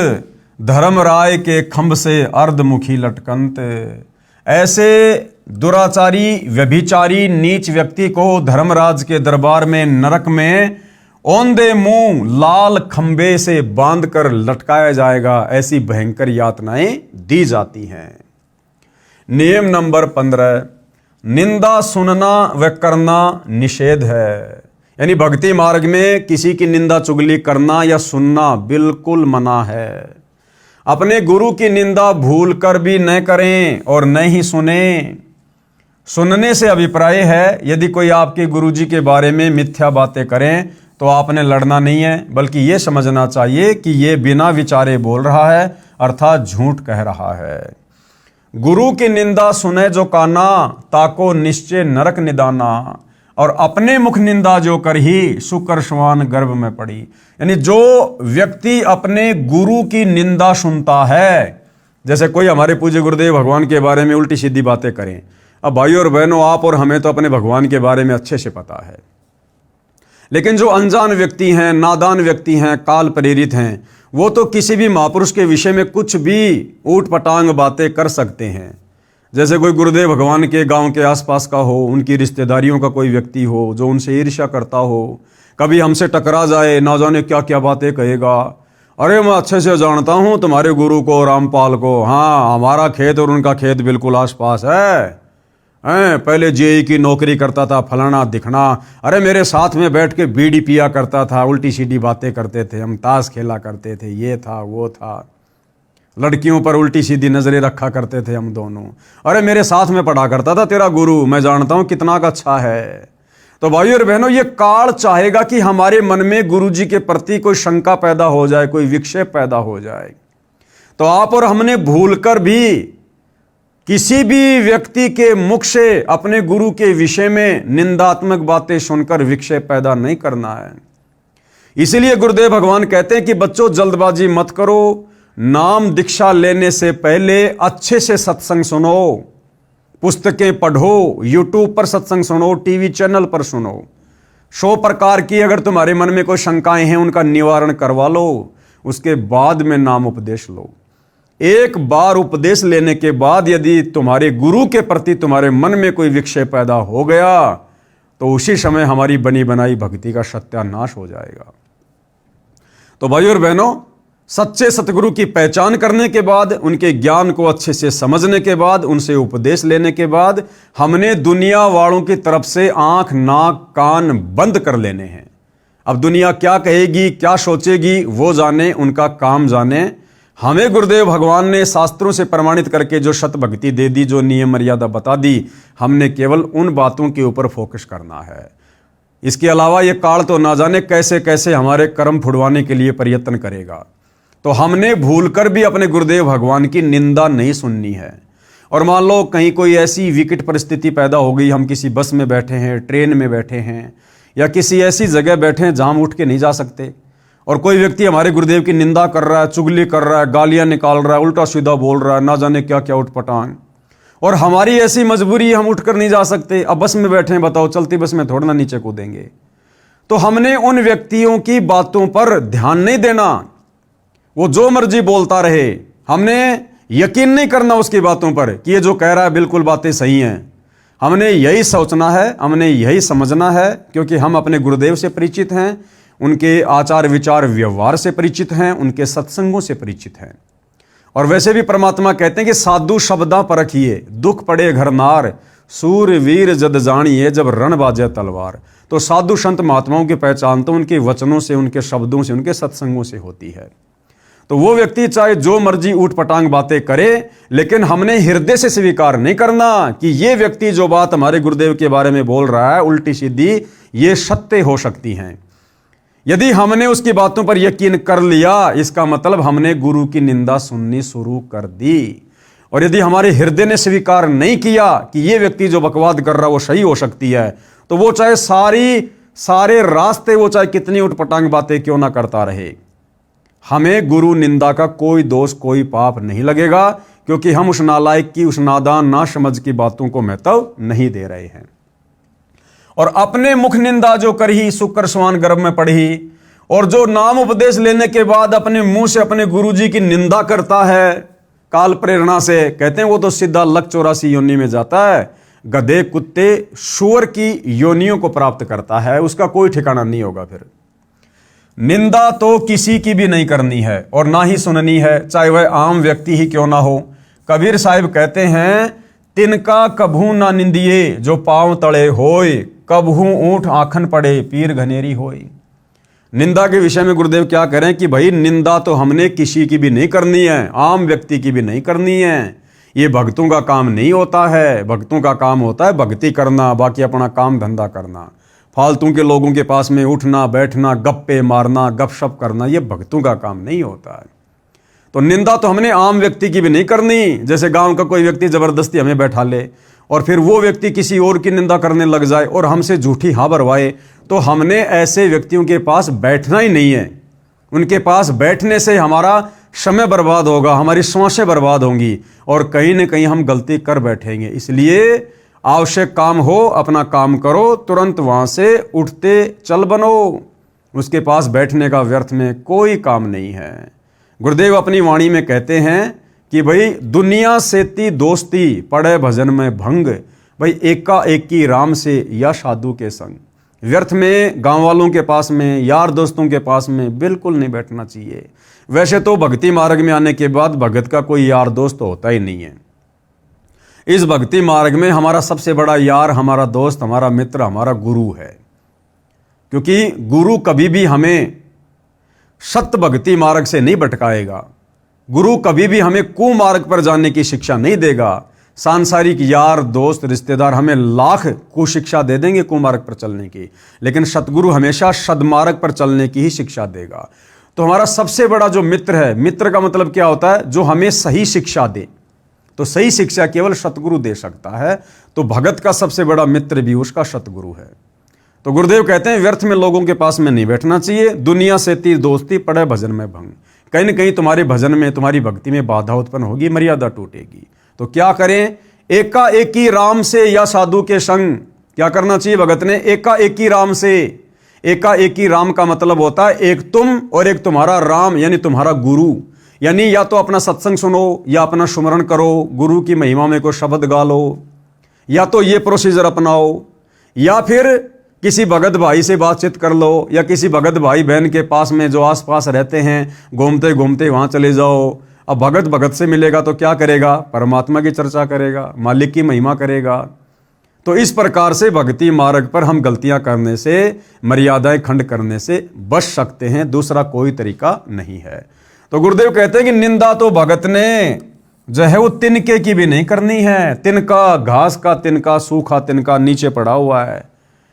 धर्मराय के खंभ से अर्धमुखी लटकंत। ऐसे दुराचारी व्यभिचारी नीच व्यक्ति को धर्मराज के दरबार में नरक में औंधे मुंह लाल खंबे से बांधकर लटकाया जाएगा। ऐसी भयंकर यातनाएं दी जाती हैं। नियम नंबर 15, निंदा सुनना व करना निषेध है। यानी भक्ति मार्ग में किसी की निंदा चुगली करना या सुनना बिल्कुल मना है। अपने गुरु की निंदा भूल कर भी न करें और न ही सुने। सुनने से अभिप्राय है यदि कोई आपके गुरुजी के बारे में मिथ्या बातें करें तो आपने लड़ना नहीं है, बल्कि ये समझना चाहिए कि ये बिना विचारे बोल रहा है, अर्थात झूठ कह रहा है। गुरु की निंदा सुने जो काना, ताको निश्चय नरक निदाना। और अपने मुख निंदा जो कर ही, शुकर श्वान गर्भ में पड़ी। यानी जो व्यक्ति अपने गुरु की निंदा सुनता है, जैसे कोई हमारे पूज्य गुरुदेव भगवान के बारे में उल्टी सीधी बातें करें। अब भाइयों और बहनों, आप और हमें तो अपने भगवान के बारे में अच्छे से पता है, लेकिन जो अनजान व्यक्ति हैं, नादान व्यक्ति हैं, काल प्रेरित हैं, वो तो किसी भी महापुरुष के विषय में कुछ भी ऊट पटांग बातें कर सकते हैं। जैसे कोई गुरुदेव भगवान के गांव के आसपास का हो, उनकी रिश्तेदारियों का कोई व्यक्ति हो जो उनसे ईर्ष्या करता हो, कभी हमसे टकरा जाए, ना जाने क्या क्या बातें कहेगा। अरे मैं अच्छे से जानता हूँ तुम्हारे गुरु को, रामपाल को, हाँ हमारा खेत और उनका खेत बिल्कुल आसपास है। पहले जेई की नौकरी करता था, फलाना दिखना। अरे मेरे साथ में बैठ के बीड़ी पिया करता था, उल्टी सीधी बातें करते थे, हम ताश खेला करते थे, ये था वो था, लड़कियों पर उल्टी सीधी नजरें रखा करते थे हम दोनों। अरे मेरे साथ में पढ़ा करता था तेरा गुरु, मैं जानता हूं कितना का अच्छा है। तो भाइयों और बहनों, ये काल चाहेगा कि हमारे मन में गुरुजी के प्रति कोई शंका पैदा हो जाए, कोई विक्षेप पैदा हो जाए। तो आप और हमने भूलकर भी किसी भी व्यक्ति के मुख से अपने गुरु के विषय में निंदात्मक बातें सुनकर विक्षेप पैदा नहीं करना है। इसीलिए गुरुदेव भगवान कहते हैं कि बच्चों जल्दबाजी मत करो, नाम दीक्षा लेने से पहले अच्छे से सत्संग सुनो, पुस्तकें पढ़ो, यूट्यूब पर सत्संग सुनो, टीवी चैनल पर सुनो। 100 प्रकार की अगर तुम्हारे मन में कोई शंकाएं हैं उनका निवारण करवा लो, उसके बाद में नाम उपदेश लो। एक बार उपदेश लेने के बाद यदि तुम्हारे गुरु के प्रति तुम्हारे मन में कोई विक्षेप पैदा हो गया तो उसी समय हमारी बनी बनाई भक्ति का सत्यानाश हो जाएगा। तो भाइयों और बहनों, सच्चे सतगुरु की पहचान करने के बाद, उनके ज्ञान को अच्छे से समझने के बाद, उनसे उपदेश लेने के बाद हमने दुनिया वालों की तरफ से आंख नाक कान बंद कर लेने हैं। अब दुनिया क्या कहेगी, क्या सोचेगी, वो जाने, उनका काम जाने। हमें गुरुदेव भगवान ने शास्त्रों से प्रमाणित करके जो सत भक्ति दे दी, जो नियम मर्यादा बता दी, हमने केवल उन बातों के ऊपर फोकस करना है। इसके अलावा ये काल तो ना जाने कैसे कैसे हमारे कर्म फुड़वाने के लिए प्रयत्न करेगा। तो हमने भूलकर भी अपने गुरुदेव भगवान की निंदा नहीं सुननी है। और मान लो कहीं कोई ऐसी विकट परिस्थिति पैदा हो गई, हम किसी बस में बैठे हैं, ट्रेन में बैठे हैं, या किसी ऐसी जगह बैठे हैं जहां हम उठ के नहीं जा सकते, और कोई व्यक्ति हमारे गुरुदेव की निंदा कर रहा है, चुगली कर रहा है, गालियां निकाल रहा है, उल्टा सीधा बोल रहा है, ना जाने क्या क्या उठपटांग, और हमारी ऐसी मजबूरी हम उठकर नहीं जा सकते, अब बस में बैठे हैं, बताओ चलती बस में थोड़ा ना नीचे कूदेंगे। तो हमने उन व्यक्तियों की बातों पर ध्यान नहीं देना, वो जो मर्जी बोलता रहे, हमने यकीन नहीं करना उसकी बातों पर कि ये जो कह रहा है बिल्कुल बातें सही हैं। हमने यही सोचना है, हमने यही समझना है, क्योंकि हम अपने गुरुदेव से परिचित हैं, उनके आचार विचार व्यवहार से परिचित हैं, उनके सत्संगों से परिचित हैं। और वैसे भी परमात्मा कहते हैं कि साधु शब्दा परखिए, दुख पड़े घर नार, सूर वीर जद जानिए, जब रण बाजे तलवार। तो साधु संत महात्माओं की पहचान तो उनके वचनों से, उनके शब्दों से, उनके सत्संगों से होती है। तो वो व्यक्ति चाहे जो मर्जी ऊट पटांग बातें करे, लेकिन हमने हृदय से स्वीकार नहीं करना कि ये व्यक्ति जो बात हमारे गुरुदेव के बारे में बोल रहा है उल्टी सीधी, ये सत्य हो सकती हैं। यदि हमने उसकी बातों पर यकीन कर लिया, इसका मतलब हमने गुरु की निंदा सुननी शुरू कर दी। और यदि हमारे हृदय ने स्वीकार नहीं किया कि ये व्यक्ति जो बकवाद कर रहा है वो सही हो सकती है, तो वो चाहे सारे रास्ते, वो चाहे कितनी उटपटांग बातें क्यों ना करता रहे, हमें गुरु निंदा का कोई दोष, कोई पाप नहीं लगेगा, क्योंकि हम उस नालायक की, उस नादान ना समझ की बातों को महत्व नहीं दे रहे हैं। और अपने मुख निंदा जो करही, शुक्र स्वान गर्भ में पढ़ी, और जो नाम उपदेश लेने के बाद अपने मुंह से अपने गुरुजी की निंदा करता है काल प्रेरणा से, कहते हैं वो तो सीधा लक 84 योनि में जाता है, गधे कुत्ते सूअर की योनियों को प्राप्त करता है, उसका कोई ठिकाना नहीं होगा। फिर निंदा तो किसी की भी नहीं करनी है और ना ही सुननी है, चाहे वह आम व्यक्ति ही क्यों ना हो। कबीर साहिब कहते हैं, तिनका कभू ना निंदिए जो पांव तले होय, कभू ऊंट आखन पड़े पीर घनेरी होय। निंदा के विषय में गुरुदेव क्या करें कि भाई निंदा तो हमने किसी की भी नहीं करनी है, आम व्यक्ति की भी नहीं करनी है। ये भक्तों का काम नहीं होता है। भक्तों का काम होता है भक्ति करना, बाकी अपना काम धंधा करना। फालतू के लोगों के पास में उठना बैठना, गप्पे मारना, गपशप करना, ये भक्तों का काम नहीं होता है। तो निंदा तो हमने आम व्यक्ति की भी नहीं करनी। जैसे गांव का कोई व्यक्ति जबरदस्ती हमें बैठा ले और फिर वो व्यक्ति किसी और की निंदा करने लग जाए और हमसे झूठी हाँ भरवाए, तो हमने ऐसे व्यक्तियों के पास बैठना ही नहीं है। उनके पास बैठने से हमारा समय बर्बाद होगा, हमारी सांसें बर्बाद होंगी और कहीं ना कहीं हम गलती कर बैठेंगे। इसलिए आवश्यक काम हो अपना काम करो, तुरंत वहां से उठते चल बनो। उसके पास बैठने का व्यर्थ में कोई काम नहीं है। गुरुदेव अपनी वाणी में कहते हैं कि भाई दुनिया सेती दोस्ती पड़े भजन में भंग, भाई एका एकी राम से या साधु के संग। व्यर्थ में गांव वालों के पास में, यार दोस्तों के पास में बिल्कुल नहीं बैठना चाहिए। वैसे तो भक्ति मार्ग में आने के बाद भगत का कोई यार दोस्त होता ही नहीं है। इस भक्ति मार्ग में हमारा सबसे बड़ा यार, हमारा दोस्त, हमारा मित्र, हमारा गुरु है। क्योंकि गुरु कभी भी हमें सत्य भक्ति मार्ग से नहीं भटकाएगा। गुरु कभी भी हमें कुमार्ग पर जाने की शिक्षा नहीं देगा। सांसारिक यार दोस्त रिश्तेदार हमें लाख कुशिक्षा दे देंगे कुमार्ग पर चलने की, लेकिन सतगुरु हमेशा सद्मार्ग पर चलने की ही शिक्षा देगा। तो हमारा सबसे बड़ा जो मित्र है, मित्र का मतलब क्या होता है? जो हमें सही शिक्षा दे। तो सही शिक्षा केवल सतगुरु दे सकता है। तो भगत का सबसे बड़ा मित्र भी उसका सतगुरु है। तो गुरुदेव कहते हैं व्यर्थ में लोगों के पास में नहीं बैठना चाहिए। दुनिया से ती दोस्ती पड़े भजन में भंग। कहीं ना कहीं तुम्हारे भजन में, तुम्हारी भक्ति में बाधा उत्पन्न होगी, मर्यादा टूटेगी। तो क्या करें? एका एकी राम से या साधु के संग। क्या करना चाहिए भगत ने? एका एकी राम से। एका एकी राम का मतलब होता है एक तुम और एक तुम्हारा राम, यानी तुम्हारा गुरु। यानी या तो अपना सत्संग सुनो, या अपना सुमरण करो, गुरु की महिमा में कोई शब्द गा लो, या तो ये प्रोसीजर अपनाओ, या फिर किसी भगत भाई से बातचीत कर लो, या किसी भगत भाई बहन के पास में जो आसपास रहते हैं, घूमते घूमते वहां चले जाओ। अब भगत भगत से मिलेगा तो क्या करेगा? परमात्मा की चर्चा करेगा, मालिक की महिमा करेगा। तो इस प्रकार से भक्ति मार्ग पर हम गलतियां करने से, मर्यादाएं खंड करने से बच सकते हैं। दूसरा कोई तरीका नहीं है। तो गुरुदेव कहते हैं कि निंदा तो भगत ने जो है वो तिनके की भी नहीं करनी है। तिनका, घास का तिनका, सूखा तिनका नीचे पड़ा हुआ है।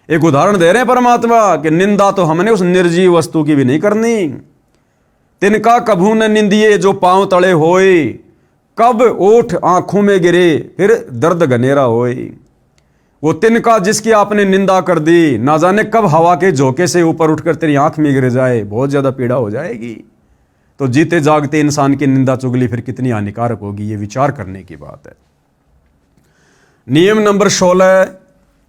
एक उदाहरण दे रहे हैं परमात्मा कि निंदा तो हमने उस निर्जीव वस्तु की भी नहीं करनी। तिनका कभू न निंदिए जो पांव तले होए, कब ओठ आंखों में गिरे फिर दर्द घनेरा होए। वो तिनका जिसकी आपने निंदा कर दी, ना जाने कब हवा के झोंके से ऊपर उठकर तेरी आंख में गिर जाए, बहुत ज्यादा पीड़ा हो जाएगी। तो जीते जागते इंसान की निंदा चुगली फिर कितनी हानिकारक होगी, ये विचार करने की बात है। नियम नंबर 16,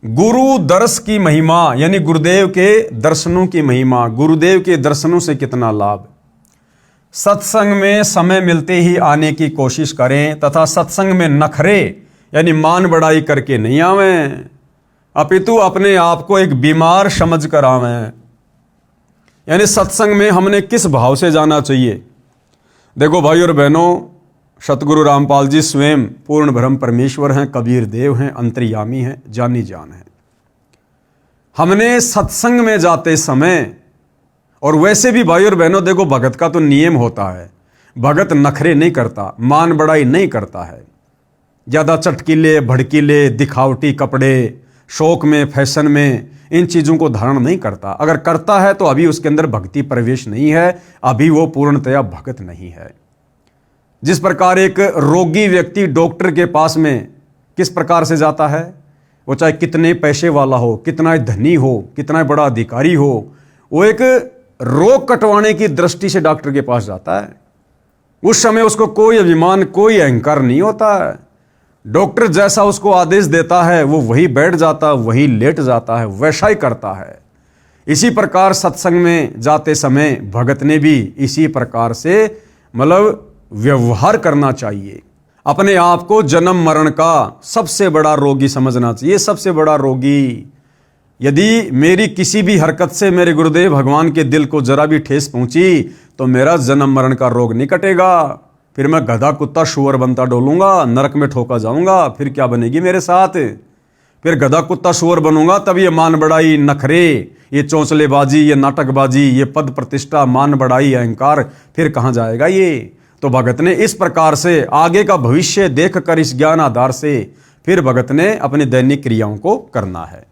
गुरु दर्श की महिमा, यानी गुरुदेव के दर्शनों की महिमा। गुरुदेव के दर्शनों से कितना लाभ। सत्संग में समय मिलते ही आने की कोशिश करें तथा सत्संग में नखरे यानी मान बढ़ाई करके नहीं आवें, अपितु अपने आप को एक बीमार समझ कर आवें। यानी सत्संग में हमने किस भाव से जाना चाहिए। देखो भाई और बहनों, सतगुरु रामपाल जी स्वयं पूर्ण ब्रह्म परमेश्वर हैं, कबीर देव हैं, अंतर्यामी हैं, जानी जान हैं। हमने सत्संग में जाते समय, और वैसे भी भाई और बहनों देखो, भगत का तो नियम होता है, भगत नखरे नहीं करता, मान बढ़ाई नहीं करता है, ज़्यादा चटकीले भड़कीले दिखावटी कपड़े, शौक में फैशन में इन चीज़ों को धारण नहीं करता। अगर करता है तो अभी उसके अंदर भक्ति प्रवेश नहीं है, अभी वो पूर्णतया भगत नहीं है। जिस प्रकार एक रोगी व्यक्ति डॉक्टर के पास में किस प्रकार से जाता है, वो चाहे कितने पैसे वाला हो, कितना धनी हो, कितना बड़ा अधिकारी हो, वो एक रोग कटवाने की दृष्टि से डॉक्टर के पास जाता है। उस समय उसको कोई अभिमान, कोई अहंकार नहीं होता है। डॉक्टर जैसा उसको आदेश देता है वो वही बैठ जाता, वही लेट जाता है, वैसा ही करता है। इसी प्रकार सत्संग में जाते समय भगत ने भी इसी प्रकार से मतलब व्यवहार करना चाहिए। अपने आप को जन्म मरण का सबसे बड़ा रोगी समझना चाहिए। सबसे बड़ा रोगी, यदि मेरी किसी भी हरकत से मेरे गुरुदेव भगवान के दिल को जरा भी ठेस पहुंची तो मेरा जन्म मरण का रोग नहीं कटेगा। फिर मैं गधा कुत्ता शुअर बनता डोलूंगा, नरक में ठोका जाऊंगा, फिर क्या बनेगी मेरे साथ। फिर गधा कुत्ता शुअर बनूंगा, तब ये मान बढ़ाई, नखरे, ये चौंचलेबाजी, ये नाटकबाजी, ये पद प्रतिष्ठा, मान बढ़ाई, अहंकार फिर कहाँ जाएगा ये। तो भगत ने इस प्रकार से आगे का भविष्य देखकर इस ज्ञान आधार से फिर भगत ने अपनी दैनिक क्रियाओं को करना है।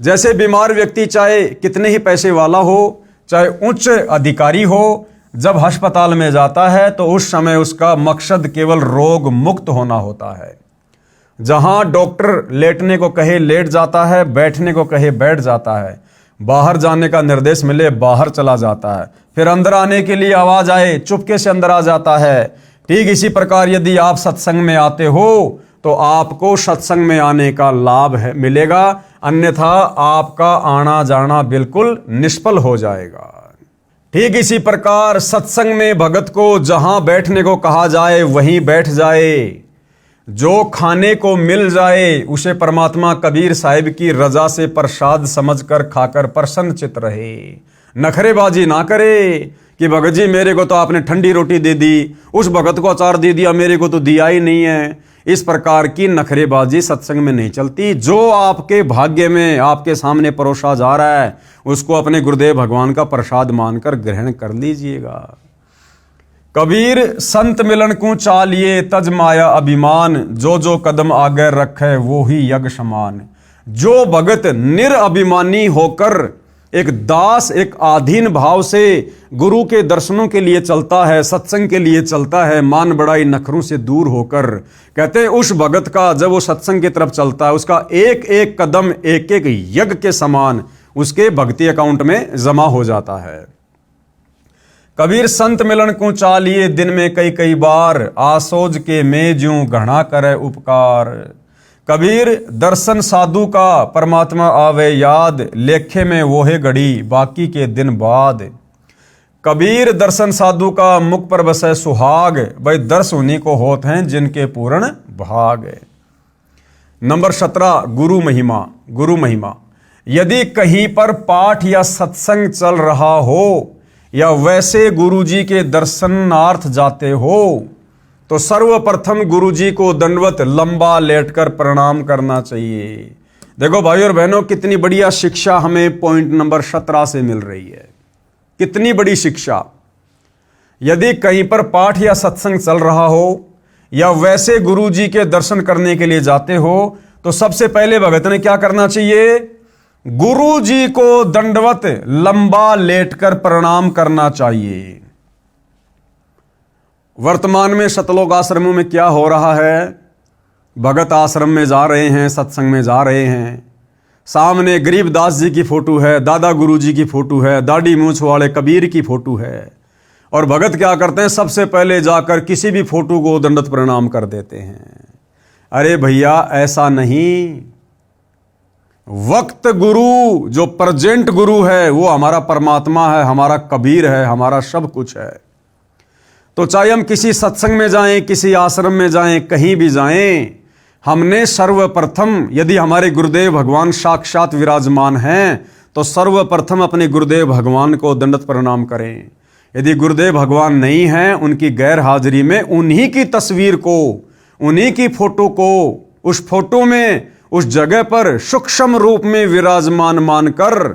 जैसे बीमार व्यक्ति चाहे कितने ही पैसे वाला हो, चाहे उच्च अधिकारी हो, जब अस्पताल में जाता है तो उस समय उसका मकसद केवल रोग मुक्त होना होता है। जहां डॉक्टर लेटने को कहे लेट जाता है, बैठने को कहे बैठ जाता है, बाहर जाने का निर्देश मिले बाहर चला जाता है, फिर अंदर आने के लिए आवाज आए चुपके से अंदर आ जाता है। ठीक इसी प्रकार यदि आप सत्संग में आते हो तो आपको सत्संग में आने का लाभ है मिलेगा, अन्यथा आपका आना जाना बिल्कुल निष्फल हो जाएगा। ठीक इसी प्रकार सत्संग में भगत को जहां बैठने को कहा जाए वहीं बैठ जाए, जो खाने को मिल जाए उसे परमात्मा कबीर साहिब की रजा से प्रसाद समझकर खाकर प्रसन्न चित रहे। नखरेबाजी ना करे कि भगत जी मेरे को तो आपने ठंडी रोटी दे दी, उस भगत को अचार दे दिया, मेरे को तो दिया ही नहीं है। इस प्रकार की नखरेबाजी सत्संग में नहीं चलती। जो आपके भाग्य में आपके सामने परोसा जा रहा है उसको अपने गुरुदेव भगवान का प्रसाद मानकर ग्रहण कर लीजिएगा। कबीर संत मिलन को चालिए तज माया अभिमान, जो जो कदम आगे रखे वो ही यज्ञ समान। जो भगत निरअभिमानी होकर एक दास, एक आधीन भाव से गुरु के दर्शनों के लिए चलता है, सत्संग के लिए चलता है, मान बढ़ाई नखरों से दूर होकर, कहते हैं उस भगत का जब वो सत्संग की तरफ चलता है उसका एक एक कदम एक एक यज्ञ के समान उसके भक्ति अकाउंट में जमा हो जाता है। कबीर संत मिलन को चालिए दिन में कई कई बार, आसोज के में ज्यों घना करे उपकार। कबीर दर्शन साधु का परमात्मा आवे याद, लेखे में वो है घड़ी बाकी के दिन बाद। कबीर दर्शन साधु का मुख पर बसे सुहाग, भाई दर्श उन्हीं को होते हैं जिनके पूर्ण भाग। नंबर 17 गुरु महिमा। गुरु महिमा, यदि कहीं पर पाठ या सत्संग चल रहा हो या वैसे गुरु जी के दर्शनार्थ जाते हो तो सर्वप्रथम गुरु जी को दंडवत लंबा लेटकर प्रणाम करना चाहिए। देखो भाई और बहनों, कितनी बढ़िया शिक्षा हमें पॉइंट नंबर 17 से मिल रही है। कितनी बड़ी शिक्षा। यदि कहीं पर पाठ या सत्संग चल रहा हो या वैसे गुरु जी के दर्शन करने के लिए जाते हो तो सबसे पहले भगत ने क्या करना चाहिए? गुरु जी को दंडवत लंबा लेटकर प्रणाम करना चाहिए। वर्तमान में सतलोक आश्रमों में क्या हो रहा है? भगत आश्रम में जा रहे हैं, सत्संग में जा रहे हैं, सामने गरीबदास जी की फोटो है, दादा गुरु जी की फोटो है, दाढ़ी मूंछ वाले कबीर की फोटो है, और भगत क्या करते हैं? सबसे पहले जाकर किसी भी फोटो को दंडवत प्रणाम कर देते हैं। अरे भैया ऐसा नहीं। वक्त गुरु, जो प्रेजेंट गुरु है, वो हमारा परमात्मा है, हमारा कबीर है, हमारा सब कुछ है। तो चाहे हम किसी सत्संग में जाएं, किसी आश्रम में जाएं, कहीं भी जाएं, हमने सर्वप्रथम, यदि हमारे गुरुदेव भगवान साक्षात विराजमान हैं, तो सर्वप्रथम अपने गुरुदेव भगवान को दंडवत प्रणाम करें। यदि गुरुदेव भगवान नहीं हैं, उनकी गैर हाजिरी में उन्हीं की तस्वीर को, उन्हीं की फोटो को, उस फोटो में, उस जगह पर सूक्ष्म रूप में विराजमान मानकर,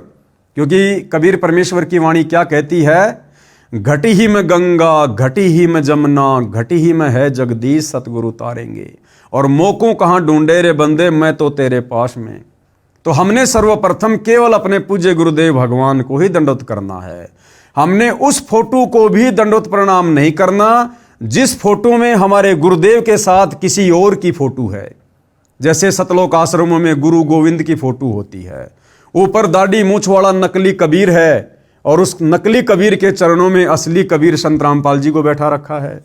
क्योंकि कबीर परमेश्वर की वाणी क्या कहती है, घटी ही में गंगा, घटी ही में जमुना, घटी ही में है जगदीश, सतगुरु तारेंगे। और मोको कहाँ ढूंढे रे बंदे, मैं तो तेरे पास में। तो हमने सर्वप्रथम केवल अपने पूज्य गुरुदेव भगवान को ही दंडवत करना है। हमने उस फोटो को भी दंडवत प्रणाम नहीं करना जिस फोटो में हमारे गुरुदेव के साथ किसी और की फोटो है। जैसे सतलोक आश्रमों में गुरु गोविंद की फोटो होती है, ऊपर दाढ़ी मूछ वाला नकली कबीर है, और उस नकली कबीर के चरणों में असली कबीर संत रामपाल जी को बैठा रखा है।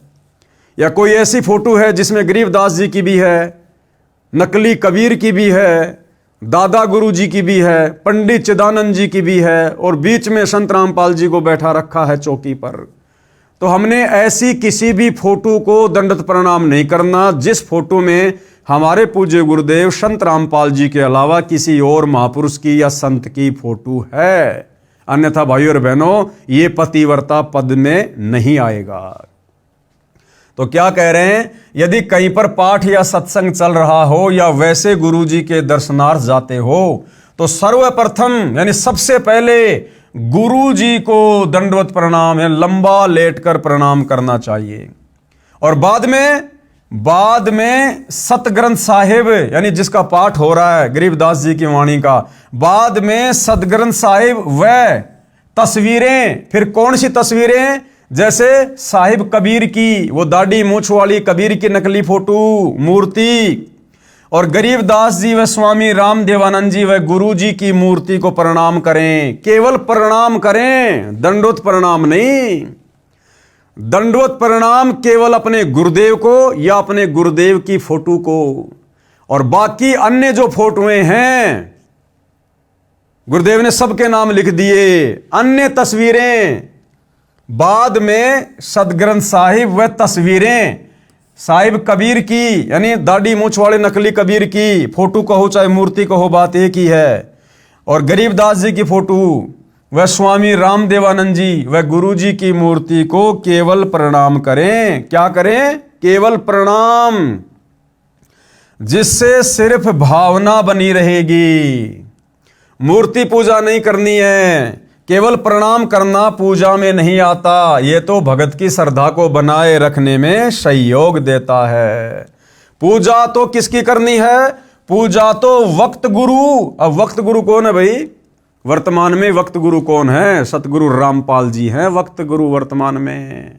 या कोई ऐसी फोटो है जिसमें गरीबदास जी की भी है, नकली कबीर की भी है, दादा गुरु जी की भी है, पंडित चिदानंद जी की भी है, और बीच में संत रामपाल जी को बैठा रखा है चौकी पर। तो हमने ऐसी किसी भी फोटो को दंडवत प्रणाम नहीं करना जिस फोटो में हमारे पूज्य गुरुदेव संत रामपाल जी के अलावा किसी और महापुरुष की या संत की फोटो है। अन्यथा भाइयों और बहनों, ये पतिव्रता पद में नहीं आएगा। तो क्या कह रहे हैं, यदि कहीं पर पाठ या सत्संग चल रहा हो या वैसे गुरु जी के दर्शनार्थ जाते हो, तो सर्वप्रथम यानी सबसे पहले गुरु जी को दंडवत प्रणाम है, लंबा लेटकर प्रणाम करना चाहिए। और बाद में सतग्रंथ साहिब यानी जिसका पाठ हो रहा है गरीबदास जी की वाणी का, बाद में सतग्रंथ साहिब व तस्वीरें। फिर कौन सी तस्वीरें, जैसे साहिब कबीर की, वो दाढ़ी मूछ वाली कबीर की नकली फोटो मूर्ति, और गरीबदास जी व स्वामी राम देवानंद जी व गुरु जी की मूर्ति को प्रणाम करें। केवल प्रणाम करें, दंडवत प्रणाम नहीं। दंडवत प्रणाम केवल अपने गुरुदेव को या अपने गुरुदेव की फोटो को। और बाकी अन्य जो फोटोएं हैं, गुरुदेव ने सबके नाम लिख दिए। अन्य तस्वीरें बाद में सदग्रंथ साहिब व तस्वीरें साहिब कबीर की यानी दाढ़ी मूछ वाले नकली कबीर की फोटो कहो चाहे मूर्ति कहो, बात एक ही है। और गरीबदास जी की फोटो व स्वामी राम देवानंद जी व गुरु जी की मूर्ति को केवल प्रणाम करें। क्या करें? केवल प्रणाम, जिससे सिर्फ भावना बनी रहेगी। मूर्ति पूजा नहीं करनी है, केवल प्रणाम करना पूजा में नहीं आता। ये तो भगत की श्रद्धा को बनाए रखने में सहयोग देता है। पूजा तो किसकी करनी है? पूजा तो वक्त गुरु। अब वक्त गुरु कौन है भाई? वर्तमान में वक्त गुरु कौन है? सतगुरु रामपाल जी हैं वक्त गुरु वर्तमान में।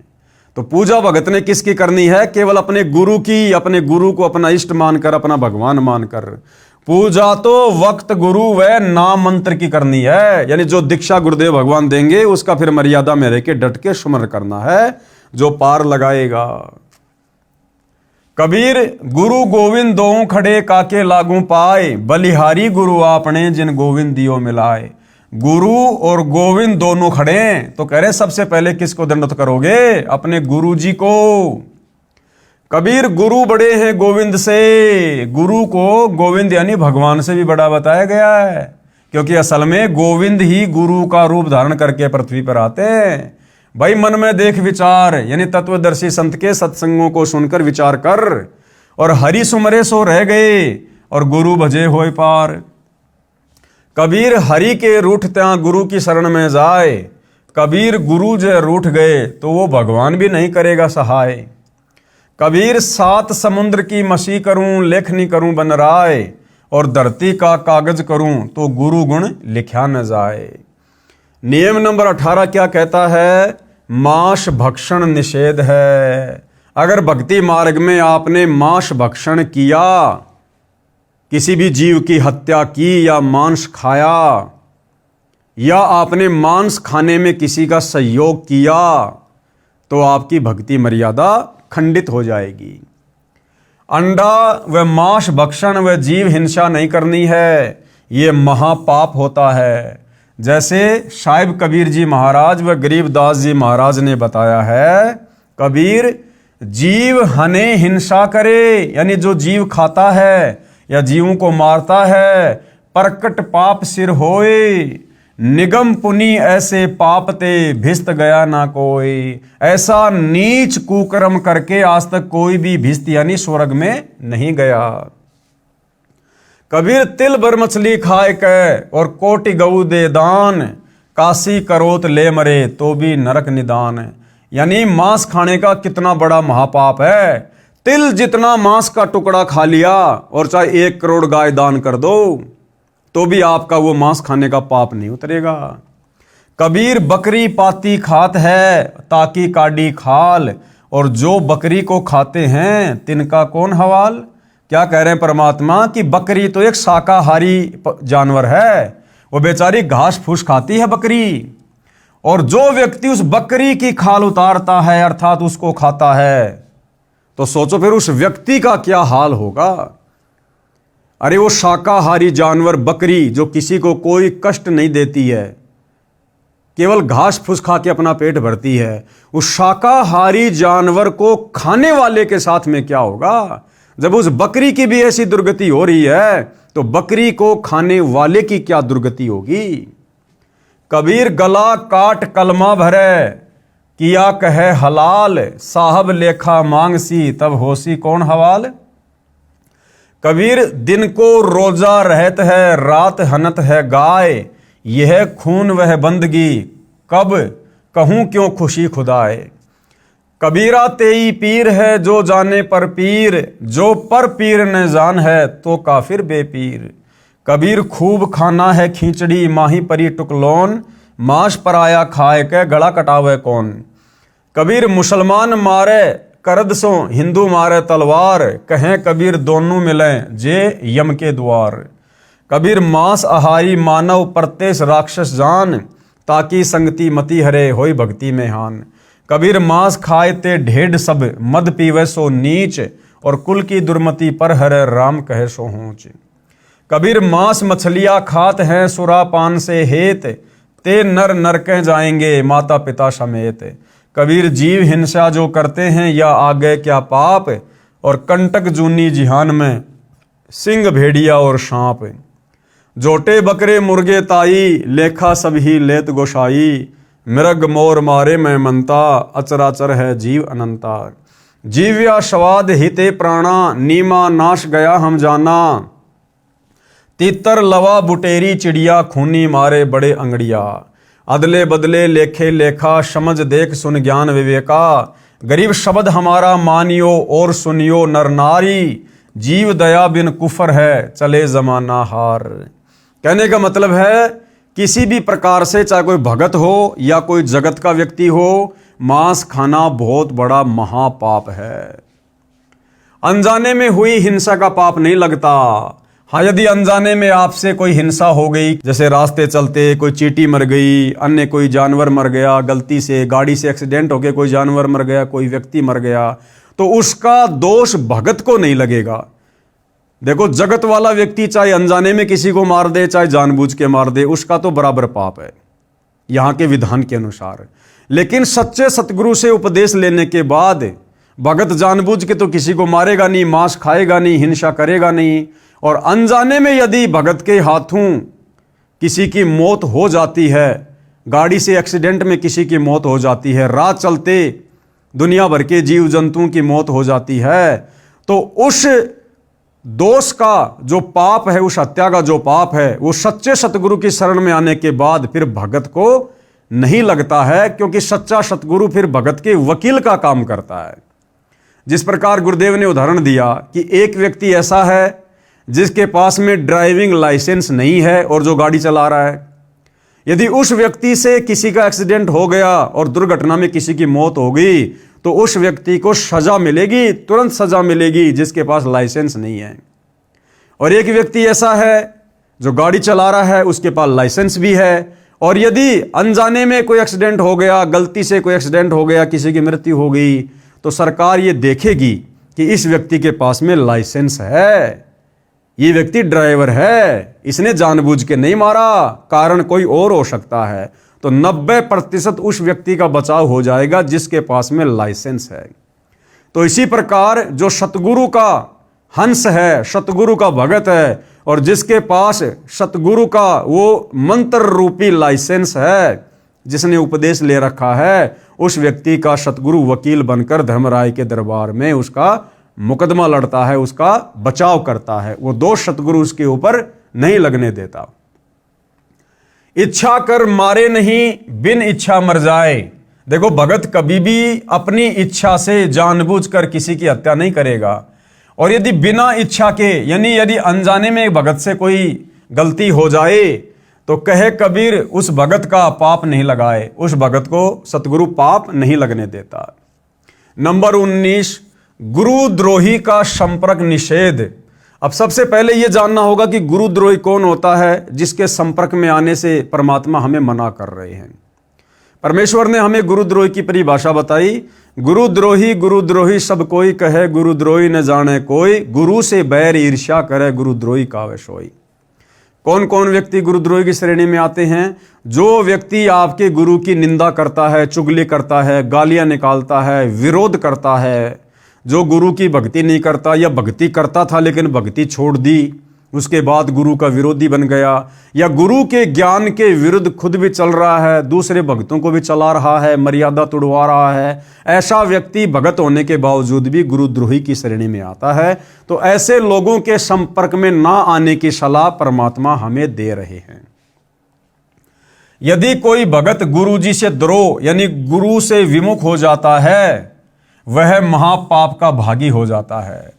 तो पूजा भगत ने किसकी करनी है? केवल अपने गुरु की, अपने गुरु को अपना इष्ट मानकर, अपना भगवान मानकर। पूजा तो वक्त गुरु व नाम मंत्र की करनी है, यानी जो दीक्षा गुरुदेव भगवान देंगे उसका फिर मर्यादा में रह के डट के सुमर करना है, जो पार लगाएगा। कबीर गुरु गोविंद दोऊ खड़े काके लागू पाए, बलिहारी गुरु आपने जिन गोविंद दियो मिलाए। गुरु और गोविंद दोनों खड़े, तो कह रहे सबसे पहले किसको दंडवत करोगे? अपने गुरु जी को। कबीर गुरु बड़े हैं गोविंद से। गुरु को गोविंद यानी भगवान से भी बड़ा बताया गया है, क्योंकि असल में गोविंद ही गुरु का रूप धारण करके पृथ्वी पर आते हैं। भाई मन में देख विचार, यानी तत्वदर्शी संत के सत्संगों को सुनकर विचार कर, और हरि सुमरे सो रह गए और गुरु भजे होए पार। कबीर हरि के रूठ त्या गुरु की शरण में जाए। कबीर गुरु जो रूठ गए तो वो भगवान भी नहीं करेगा सहाय। कबीर सात समुद्र की मसी करूं, लेखनी करूं बन राय, और धरती का कागज करूं तो गुरु गुण लिखा न जाए। नियम नंबर 18 क्या कहता है? मांस भक्षण निषेध है। अगर भक्ति मार्ग में आपने मांस भक्षण किया, किसी भी जीव की हत्या की या मांस खाया, या आपने मांस खाने में किसी का सहयोग किया, तो आपकी भक्ति मर्यादा खंडित हो जाएगी। अंडा व मांस भक्षण व जीव हिंसा नहीं करनी है, ये महापाप होता है। जैसे साहिब कबीर जी महाराज व गरीबदास जी महाराज ने बताया है, कबीर जीव हने हिंसा करे, यानी जो जीव खाता है या जीवों को मारता है, प्रकट पाप सिर होए, निगम पुनि ऐसे पाप ते भिस्त गया ना कोई। ऐसा नीच कुकर्म करके आज तक कोई भी भिस्त यानी स्वर्ग में नहीं गया। कबीर तिल भर मछली खाए के और कोटि गऊ दे दान, काशी करोत ले मरे तो भी नरक निदान। यानी मांस खाने का कितना बड़ा महापाप है। तिल जितना मांस का टुकड़ा खा लिया और चाहे 1 करोड़ गाय दान कर दो तो भी आपका वो मांस खाने का पाप नहीं उतरेगा। कबीर बकरी पाती खात है ताकि काडी खाल, और जो बकरी को खाते हैं तिनका कौन हवाल। क्या कह रहे हैं परमात्मा कि बकरी तो एक शाकाहारी जानवर है, वो बेचारी घास फूस खाती है बकरी, और जो व्यक्ति उस बकरी की खाल उतारता है अर्थात उसको खाता है, तो सोचो फिर उस व्यक्ति का क्या हाल होगा। अरे वो शाकाहारी जानवर बकरी जो किसी को कोई कष्ट नहीं देती है, केवल घास फूस खा के अपना पेट भरती है, उस शाकाहारी जानवर को खाने वाले के साथ में क्या होगा। जब उस बकरी की भी ऐसी दुर्गति हो रही है तो बकरी को खाने वाले की क्या दुर्गति होगी। कबीर गला काट कलमा भरे, किया कहे हलाल, साहब लेखा मांगसी तब होसी कौन हवाल। कबीर दिन को रोजा रहत है रात हनत है गाय, यह खून वह बंदगी कब कहूं क्यों खुशी खुदाए। कबीरा तेई पीर है जो जाने पर पीर, जो पर पीर न जान है तो काफिर बेपीर। कबीर खूब खाना है खींचड़ी माही परी टुकलोन, मांस पराया खाए के गला कटावे कौन। कबीर मुसलमान मारे करद सो हिंदू मारे तलवार, कहें कबीर दोनों मिलें जे यम के द्वार। कबीर मांस आहारी मानव परतेश राक्षस जान, ताकि संगति मति हरे होई भक्ति में हान। कबीर मांस खाए ते ढेढ़ सब मद पीवे सो नीच, और कुल की दुर्मति पर हरे राम कहे सो ऊंच। कबीर मांस मछलियां खात हैं सुरापान से हेत, ते नर नरके जाएंगे माता पिता समेत। कबीर जीव हिंसा जो करते हैं या आगे क्या पाप, और कंटक जूनी जिहान में सिंह भेड़िया और सांप। जोटे बकरे मुर्गे ताई लेखा सब ही लेत गोसाई, मृग मोर मारे मैं मनता अचराचर है जीव अनंता। जीव्या स्वाद हिते प्राणा नीमा नाश गया हम जाना, तीतर लवा बुटेरी चिड़िया खूनी मारे बड़े अंगड़िया। अदले बदले लेखे लेखा समझ देख सुन ज्ञान विवेका, गरीब शब्द हमारा मानियो और सुनियो नर नारी, जीव दया बिन कुफर है चले जमाना हार। कहने का मतलब है किसी भी प्रकार से चाहे कोई भगत हो या कोई जगत का व्यक्ति हो, मांस खाना बहुत बड़ा महापाप है। अनजाने में हुई हिंसा का पाप नहीं लगता। हाँ, यदि अनजाने में आपसे कोई हिंसा हो गई, जैसे रास्ते चलते कोई चींटी मर गई, अन्य कोई जानवर मर गया, गलती से गाड़ी से एक्सीडेंट हो गया, कोई जानवर मर गया, कोई व्यक्ति मर गया, तो उसका दोष भगत को नहीं लगेगा। देखो, जगत वाला व्यक्ति चाहे अनजाने में किसी को मार दे चाहे जानबूझ के मार दे, उसका तो बराबर पाप है यहां के विधान के अनुसार। लेकिन सच्चे सतगुरु से उपदेश लेने के बाद भगत जानबूझ के तो किसी को मारेगा नहीं, मांस खाएगा नहीं, हिंसा करेगा नहीं। और अनजाने में यदि भगत के हाथों किसी की मौत हो जाती है, गाड़ी से एक्सीडेंट में किसी की मौत हो जाती है, राह चलते दुनिया भर के जीव जंतुओं की मौत हो जाती है, तो उस दोष का जो पाप है, उस हत्या का जो पाप है, वो सच्चे सतगुरु की शरण में आने के बाद फिर भगत को नहीं लगता है, क्योंकि सच्चा सतगुरु फिर भगत के वकील का काम करता है। जिस प्रकार गुरुदेव ने उदाहरण दिया कि एक व्यक्ति ऐसा है जिसके पास में ड्राइविंग लाइसेंस नहीं है और जो गाड़ी चला रहा है, यदि उस व्यक्ति से किसी का एक्सीडेंट हो गया और दुर्घटना में किसी की मौत हो गई, तो उस व्यक्ति को सजा मिलेगी, तुरंत सजा मिलेगी, जिसके पास लाइसेंस नहीं है। और एक व्यक्ति ऐसा है जो गाड़ी चला रहा है, उसके पास लाइसेंस भी है, और यदि अनजाने में कोई एक्सीडेंट हो गया, गलती से कोई एक्सीडेंट हो गया, किसी की मृत्यु हो गई, तो सरकार ये देखेगी कि इस व्यक्ति के पास में लाइसेंस है, ये व्यक्ति ड्राइवर है, इसने जानबूझ के नहीं मारा, कारण कोई और हो सकता है, तो 90% उस व्यक्ति का बचाव हो जाएगा जिसके पास में लाइसेंस है। तो इसी प्रकार जो सतगुरु का हंस है, सतगुरु का भगत है, और जिसके पास सतगुरु का वो मंत्र रूपी लाइसेंस है, जिसने उपदेश ले रखा है, उस व्यक्ति का सतगुरु वकील बनकर धर्मराय के दरबार में उसका मुकदमा लड़ता है, उसका बचाव करता है। वो दोष सतगुरु उसके ऊपर नहीं लगने देता। इच्छा कर मारे नहीं, बिन इच्छा मर जाए। देखो, भगत कभी भी अपनी इच्छा से जानबूझकर किसी की हत्या नहीं करेगा, और यदि बिना इच्छा के, यानी यदि अनजाने में भगत से कोई गलती हो जाए, तो कहे कबीर उस भगत का पाप नहीं लगाए, उस भगत को सतगुरु पाप नहीं लगने देता। नंबर 19, गुरुद्रोही का संपर्क निषेध। अब सबसे पहले यह जानना होगा कि गुरुद्रोही कौन होता है, जिसके संपर्क में आने से परमात्मा हमें मना कर रहे हैं। परमेश्वर ने हमें गुरुद्रोही की परिभाषा बताई। गुरुद्रोही सब कोई कहे, गुरुद्रोही न जाने कोई, गुरु से बैर ईर्ष्या करे, गुरुद्रोही कावे सोई। कौन कौन व्यक्ति गुरुद्रोही की श्रेणी में आते हैं? जो व्यक्ति आपके गुरु की निंदा करता है, चुगली करता है, गालियां निकालता है, विरोध करता है, जो गुरु की भक्ति नहीं करता, या भक्ति करता था लेकिन भक्ति छोड़ दी, उसके बाद गुरु का विरोधी बन गया, या गुरु के ज्ञान के विरुद्ध खुद भी चल रहा है, दूसरे भक्तों को भी चला रहा है, मर्यादा तोड़वा रहा है, ऐसा व्यक्ति भगत होने के बावजूद भी गुरुद्रोही की श्रेणी में आता है। तो ऐसे लोगों के संपर्क में ना आने की सलाह परमात्मा हमें दे रहे हैं। यदि कोई भगत गुरु जी से द्रोह, यानी गुरु से विमुख हो जाता है, वह महापाप का भागी हो जाता है।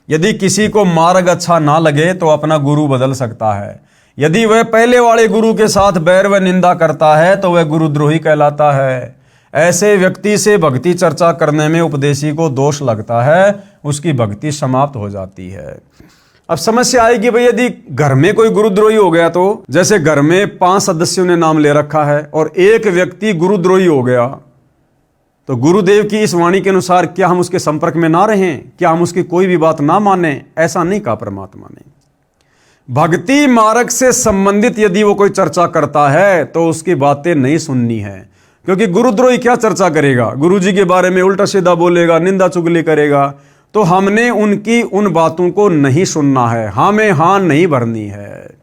यदि किसी को मार्ग अच्छा ना लगे तो अपना गुरु बदल सकता है। यदि वह पहले वाले गुरु के साथ बैर व निंदा करता है तो वह गुरुद्रोही कहलाता है। ऐसे व्यक्ति से भक्ति चर्चा करने में उपदेशी को दोष लगता है, उसकी भक्ति समाप्त हो जाती है। अब समस्या आएगी भाई, यदि घर में कोई गुरुद्रोही हो गया, तो जैसे घर में 5 सदस्यों ने नाम ले रखा है और एक व्यक्ति गुरुद्रोही हो गया, तो गुरुदेव की इस वाणी के अनुसार क्या हम उसके संपर्क में ना रहें? क्या हम उसकी कोई भी बात ना माने? ऐसा नहीं कहा परमात्मा ने। भक्ति मार्ग से संबंधित यदि वो कोई चर्चा करता है तो उसकी बातें नहीं सुननी है, क्योंकि गुरुद्रोही क्या चर्चा करेगा? गुरु जी के बारे में उल्टा सीधा बोलेगा, निंदा चुगली करेगा। तो हमने उनकी उन बातों को नहीं सुनना है, हमें हाँ नहीं भरनी है।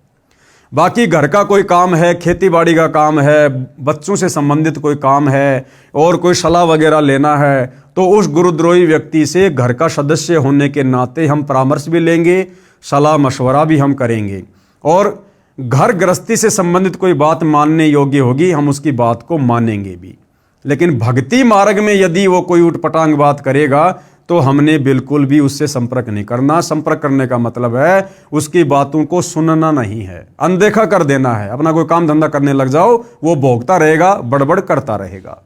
बाकी घर का कोई काम है, खेती बाड़ी का काम है, बच्चों से संबंधित कोई काम है, और कोई सलाह वगैरह लेना है, तो उस गुरुद्रोही व्यक्ति से घर का सदस्य होने के नाते हम परामर्श भी लेंगे, सलाह मशवरा भी हम करेंगे, और घर गृहस्थी से संबंधित कोई बात मानने योग्य होगी, हम उसकी बात को मानेंगे भी। लेकिन भक्ति मार्ग में यदि वो कोई उटपटांग बात करेगा तो हमने बिल्कुल भी उससे संपर्क नहीं करना। संपर्क करने का मतलब है उसकी बातों को सुनना नहीं है, अनदेखा कर देना है। अपना कोई काम धंधा करने लग जाओ, वो भोगता रहेगा, बड़बड़ करता रहेगा।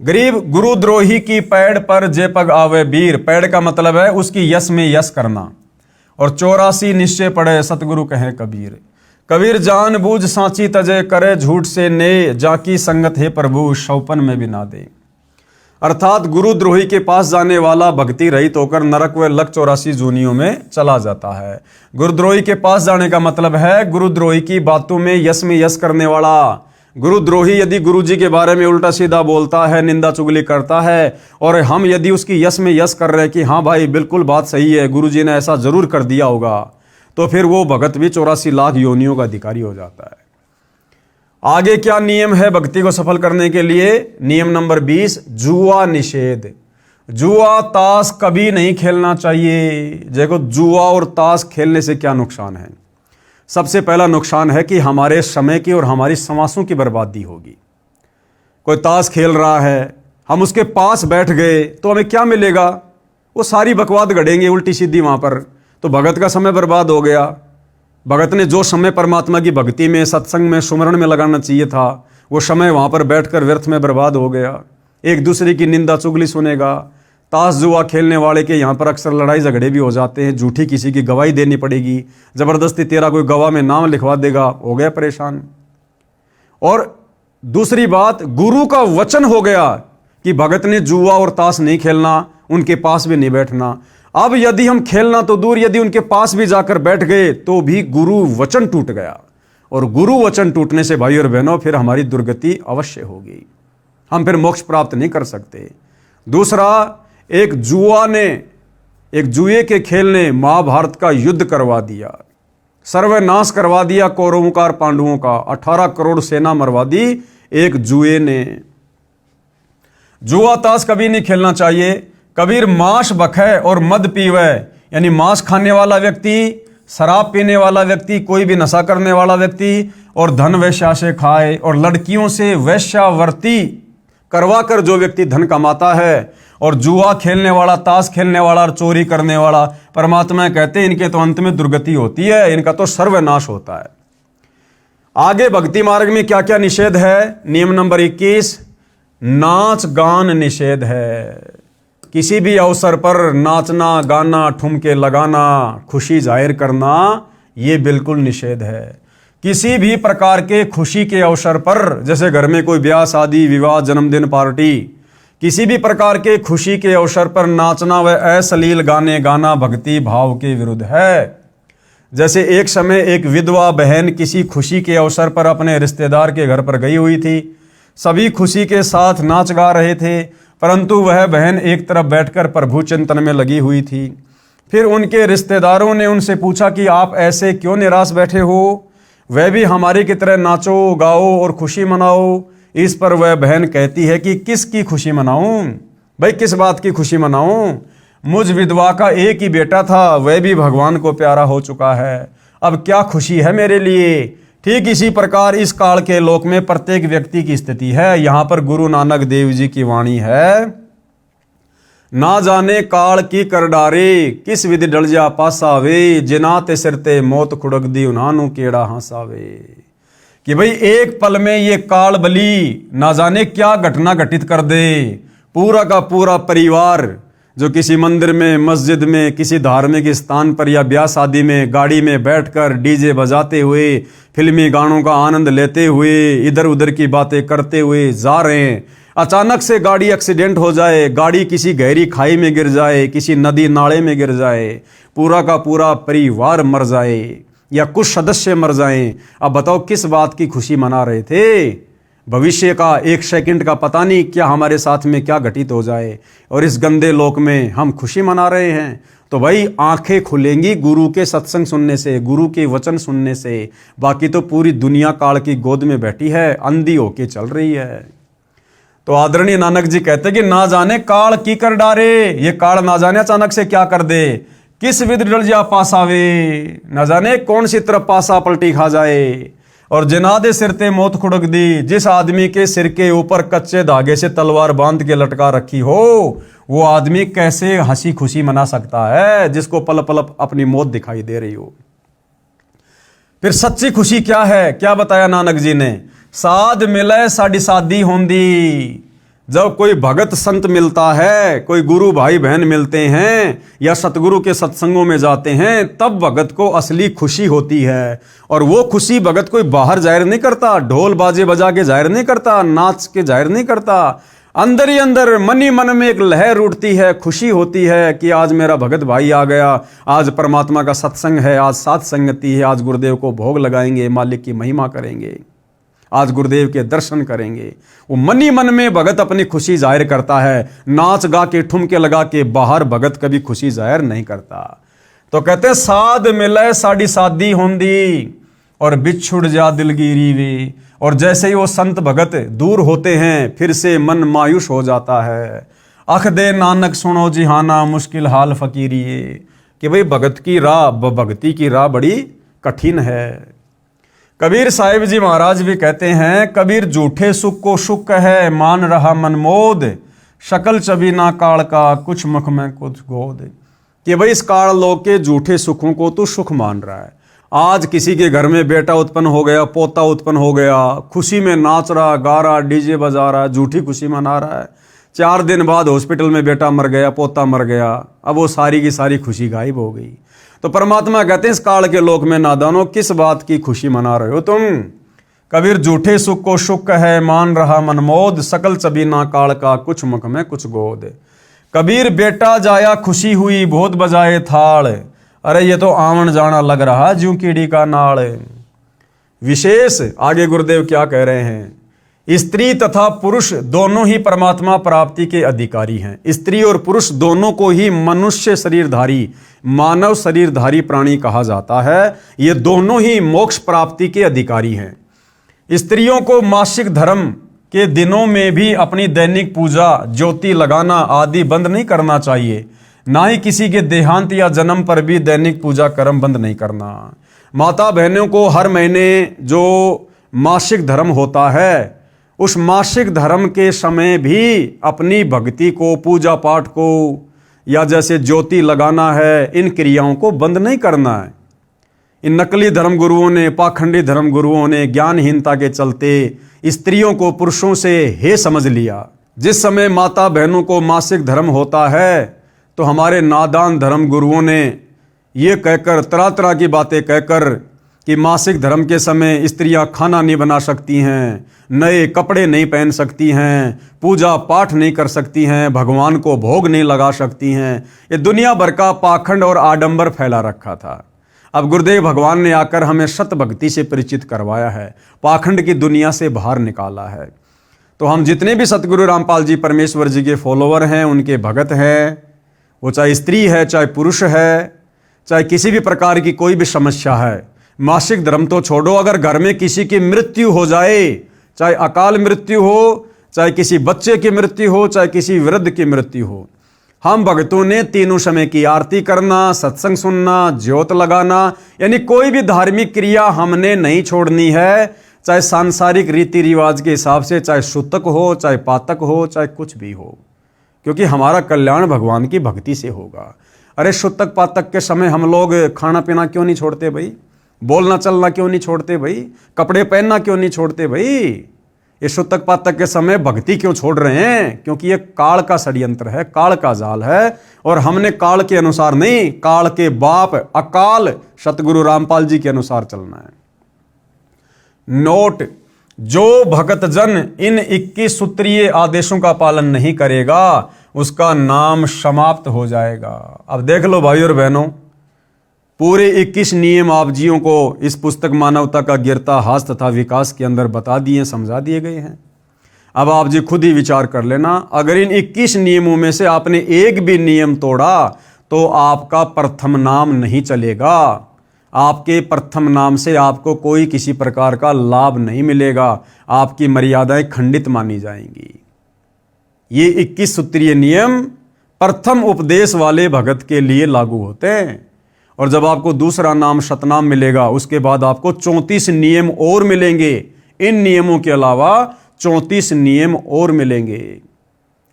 गरीब गुरुद्रोही की पैड़ पर जे पग आवे वीर। पैड़ का मतलब है उसकी यश में यश करना। और 84 निश्चय पड़े सतगुरु कहे कबीर। कबीर जान बूझ सांची तजे करे, झूठ से ने जाकी संगत है प्रभु, शौपन में भी ना दे। अर्थात गुरुद्रोही के पास जाने वाला भक्ति रहित होकर नरक व लक 84 जूनियों में चला जाता है। गुरुद्रोही के पास जाने का मतलब है गुरुद्रोही की बातों में यश करने वाला। गुरुद्रोही यदि गुरु जी के बारे में उल्टा सीधा बोलता है, निंदा चुगली करता है, और हम यदि उसकी यश में यश कर रहे हैं कि हाँ भाई बिल्कुल बात सही है, गुरु जी ने ऐसा जरूर कर दिया होगा, तो फिर वो भगत भी 84 लाख योनियों का अधिकारी हो जाता है। आगे क्या नियम है भक्ति को सफल करने के लिए? नियम नंबर 20, जुआ निषेध। जुआ ताश कभी नहीं खेलना चाहिए। देखो, जुआ और ताश खेलने से क्या नुकसान है? सबसे पहला नुकसान है कि हमारे समय की और हमारी समासों की बर्बादी होगी। कोई ताश खेल रहा है, हम उसके पास बैठ गए तो हमें क्या मिलेगा? वो सारी बकवाद गढ़ेंगे उल्टी सीधी वहां पर, तो भगत का समय बर्बाद हो गया। भगत ने जो समय परमात्मा की भक्ति में, सत्संग में, सुमरण में लगाना चाहिए था, वो समय वहां पर बैठकर व्यर्थ में बर्बाद हो गया। एक दूसरे की निंदा चुगली सुनेगा। ताश जुआ खेलने वाले के यहाँ पर अक्सर लड़ाई झगड़े भी हो जाते हैं, झूठी किसी की गवाही देनी पड़ेगी, जबरदस्ती तेरा कोई गवाह में नाम लिखवा देगा, हो गया परेशान। और दूसरी बात, गुरु का वचन हो गया कि भगत ने जुआ और ताश नहीं खेलना, उनके पास भी नहीं बैठना। अब यदि हम खेलना तो दूर, यदि उनके पास भी जाकर बैठ गए तो भी गुरु वचन टूट गया, और गुरु वचन टूटने से भाई और बहनों फिर हमारी दुर्गति अवश्य होगी, हम फिर मोक्ष प्राप्त नहीं कर सकते। दूसरा, एक जुए के खेल ने महाभारत का युद्ध करवा दिया, सर्वनाश करवा दिया कौरवों का और पांडवों का। 18 करोड़ सेना मरवा दी एक जुए ने। जुआ ताश कभी नहीं खेलना चाहिए। कबीर मांस बखे और मद पीवे, यानी मांस खाने वाला व्यक्ति, शराब पीने वाला व्यक्ति, कोई भी नशा करने वाला व्यक्ति, और धन वैश्या से खाए, और लड़कियों से वैश्यावर्ती करवा कर जो व्यक्ति धन कमाता है, और जुआ खेलने वाला, ताश खेलने वाला और चोरी करने वाला, परमात्मा कहते हैं इनके तो अंत में दुर्गति होती है, इनका तो सर्वनाश होता है। आगे भक्ति मार्ग में क्या क्या निषेध है? नियम नंबर 21, नाच गान निषेध है। किसी भी अवसर पर नाचना, गाना, ठुमके लगाना, खुशी जाहिर करना, ये बिल्कुल निषेध है। किसी भी प्रकार के खुशी के अवसर पर, जैसे घर में कोई ब्याह, शादी, विवाह, जन्मदिन, पार्टी, किसी भी प्रकार के खुशी के अवसर पर नाचना व अश्लील गाने गाना भक्ति भाव के विरुद्ध है। जैसे एक समय एक विधवा बहन किसी खुशी के अवसर पर अपने रिश्तेदार के घर पर गई हुई थी। सभी खुशी के साथ नाच गा रहे थे, परंतु वह बहन एक तरफ बैठकर प्रभु चिंतन में लगी हुई थी। फिर उनके रिश्तेदारों ने उनसे पूछा कि आप ऐसे क्यों निराश बैठे हो? वह भी हमारी की तरह नाचो, गाओ और खुशी मनाओ। इस पर वह बहन कहती है कि किसकी खुशी मनाऊं? भाई किस बात की खुशी मनाऊं? मुझ विधवा का एक ही बेटा था, वह भी भगवान को प्यारा हो चुका है, अब क्या खुशी है मेरे लिए? ठीक इसी प्रकार इस काल के लोक में प्रत्येक व्यक्ति की स्थिति है। यहां पर गुरु नानक देव जी की वाणी है, ना जाने काल की कर डारे, किस विधि डल जा पासावे, जिनाते सिरते मौत खुड़क दी उन्हानु केड़ा हंसावे। कि भाई एक पल में ये काल बली ना जाने क्या घटना घटित कर दे। पूरा का पूरा परिवार जो किसी मंदिर में, मस्जिद में, किसी धार्मिक स्थान पर या ब्याह शादी में गाड़ी में बैठकर डीजे बजाते हुए, फिल्मी गानों का आनंद लेते हुए, इधर उधर की बातें करते हुए जा रहे हैं, अचानक से गाड़ी एक्सीडेंट हो जाए, गाड़ी किसी गहरी खाई में गिर जाए, किसी नदी नाले में गिर जाए, पूरा का पूरा परिवार मर जाए या कुछ सदस्य मर जाएं, अब बताओ किस बात की खुशी मना रहे थे? भविष्य का एक सेकंड का पता नहीं क्या हमारे साथ में क्या घटित हो जाए, और इस गंदे लोक में हम खुशी मना रहे हैं। तो भाई आंखें खुलेंगी गुरु के सत्संग सुनने से, गुरु के वचन सुनने से। बाकी तो पूरी दुनिया काल की गोद में बैठी है, अंधी होके चल रही है। तो आदरणीय नानक जी कहते कि ना जाने काल की कर डारे, ये काल ना जाने अचानक से क्या कर दे, किस विधि डल जा पासावे, न जाने कौन सी तरफ पासा पलटी खा जाए। और जिनादे सिरते मौत खुड़क दी, जिस आदमी के सिर के ऊपर कच्चे धागे से तलवार बांध के लटका रखी हो, वो आदमी कैसे हंसी खुशी मना सकता है जिसको पल पल अपनी मौत दिखाई दे रही हो? फिर सच्ची खुशी क्या है? क्या बताया नानक जी ने? साध मिले साड़ी शादी होंदी। जब कोई भगत संत मिलता है, कोई गुरु भाई बहन मिलते हैं या सतगुरु के सत्संगों में जाते हैं, तब भगत को असली खुशी होती है। और वो खुशी भगत कोई बाहर जाहिर नहीं करता, ढोल बाजे बजा के जाहिर नहीं करता, नाच के जाहिर नहीं करता। अंदर ही अंदर मन ही मन में एक लहर उठती है, खुशी होती है कि आज मेरा भगत भाई आ गया, आज परमात्मा का सत्संग है, आज साथ संगति है, आज गुरुदेव को भोग लगाएंगे, मालिक की महिमा करेंगे, आज गुरुदेव के दर्शन करेंगे। वो मन ही मन में भगत अपनी खुशी जाहिर करता है। नाच गा के ठुमके लगा के बाहर भगत कभी खुशी जाहिर नहीं करता। तो कहते साध मिले साड़ी शादी होंदी, और बिछुड़ जा दिलगिरी वे। और जैसे ही वो संत भगत दूर होते हैं, फिर से मन मायूस हो जाता है। अख दे नानक सुनो जिहाना, मुश्किल हाल फकीरिए। कि भाई भगत की राह, भक्ति की राह बड़ी कठिन है। कबीर साहिब जी महाराज भी कहते हैं, कबीर झूठे सुख को सुख कहे, मान रहा मन मोद, शकल चबी ना काल का, कुछ मुख में कुछ गोद। कि भाई इस काल लोक के झूठे सुखों को तू सुख मान रहा है। आज किसी के घर में बेटा उत्पन्न हो गया, पोता उत्पन्न हो गया, खुशी में नाच रहा, गा रहा, डीजे बजा रहा, झूठी खुशी मना रहा है। 4 दिन बाद हॉस्पिटल में बेटा मर गया, पोता मर गया, अब वो सारी की सारी खुशी गायब हो गई। तो परमात्मा कहते हैं इस काल के लोक में नादानो, किस बात की खुशी मना रहे हो तुम? कबीर झूठे सुख को सुख है, मान रहा मन मोद, सकल चबी ना काल का, कुछ मुख में कुछ गोद। कबीर बेटा जाया खुशी हुई बहुत बजाए थाल। अरे ये तो आवन जाना लग रहा ज्यों कीड़ी का नाल। विशेष आगे गुरुदेव क्या कह रहे हैं, स्त्री तथा पुरुष दोनों ही परमात्मा प्राप्ति के अधिकारी हैं। स्त्री और पुरुष दोनों को ही मनुष्य शरीरधारी, मानव शरीरधारी प्राणी कहा जाता है। ये दोनों ही मोक्ष प्राप्ति के अधिकारी हैं। स्त्रियों को मासिक धर्म के दिनों में भी अपनी दैनिक पूजा, ज्योति लगाना आदि बंद नहीं करना चाहिए। ना ही किसी के देहांत या जन्म पर भी दैनिक पूजा कर्म बंद नहीं करना। माता बहनों को हर महीने जो मासिक धर्म होता है, उस मासिक धर्म के समय भी अपनी भक्ति को, पूजा पाठ को या जैसे ज्योति लगाना है, इन क्रियाओं को बंद नहीं करना है। इन नकली धर्म गुरुओं ने, पाखंडी धर्म गुरुओं ने ज्ञानहीनता के चलते स्त्रियों को पुरुषों से हे समझ लिया। जिस समय माता बहनों को मासिक धर्म होता है तो हमारे नादान धर्म गुरुओं ने ये कहकर, तरह तरह की बातें कहकर कि मासिक धर्म के समय स्त्रियां खाना नहीं बना सकती हैं, नए कपड़े नहीं पहन सकती हैं, पूजा पाठ नहीं कर सकती हैं, भगवान को भोग नहीं लगा सकती हैं। ये दुनिया भर का पाखंड और आडंबर फैला रखा था। अब गुरुदेव भगवान ने आकर हमें सत भक्ति से परिचित करवाया है, पाखंड की दुनिया से बाहर निकाला है। तो हम जितने भी सतगुरु रामपाल जी परमेश्वर जी के फॉलोवर हैं, उनके भगत हैं, वो चाहे स्त्री है, चाहे पुरुष है, चाहे किसी भी प्रकार की कोई भी समस्या है, मासिक धर्म तो छोड़ो, अगर घर में किसी की मृत्यु हो जाए, चाहे अकाल मृत्यु हो, चाहे किसी बच्चे की मृत्यु हो, चाहे किसी वृद्ध की मृत्यु हो, हम भक्तों ने तीनों समय की आरती करना, सत्संग सुनना, ज्योत लगाना, यानी कोई भी धार्मिक क्रिया हमने नहीं छोड़नी है। चाहे सांसारिक रीति रिवाज के हिसाब से, चाहे सूतक हो, चाहे पातक हो, चाहे कुछ भी हो, क्योंकि हमारा कल्याण भगवान की भक्ति से होगा। अरे सूतक पातक के समय हम लोग खाना पीना क्यों नहीं छोड़ते भाई? बोलना चलना क्यों नहीं छोड़ते भाई? कपड़े पहनना क्यों नहीं छोड़ते भाई? ये सूतक पातक के समय भक्ति क्यों छोड़ रहे हैं? क्योंकि ये काल का षड्यंत्र है, काल का जाल है, और हमने काल के अनुसार नहीं, काल के बाप अकाल सतगुरु रामपाल जी के अनुसार चलना है। नोट, जो भगत जन इन 21 सूत्रीय आदेशों का पालन नहीं करेगा उसका नाम समाप्त हो जाएगा। अब देख लो भाई और बहनों, पूरे 21 नियम आप जियों को इस पुस्तक मानवता का गिरता हास तथा विकास के अंदर बता दिए, समझा दिए गए हैं। अब आप जी खुद ही विचार कर लेना, अगर इन 21 नियमों में से आपने एक भी नियम तोड़ा तो आपका प्रथम नाम नहीं चलेगा। आपके प्रथम नाम से आपको कोई किसी प्रकार का लाभ नहीं मिलेगा, आपकी मर्यादाएं खंडित मानी जाएंगी। ये 21 सूत्रीय नियम प्रथम उपदेश वाले भगत के लिए लागू होते हैं, और जब आपको दूसरा नाम सतनाम मिलेगा उसके बाद आपको 34 नियम और मिलेंगे। इन नियमों के अलावा 34 नियम और मिलेंगे,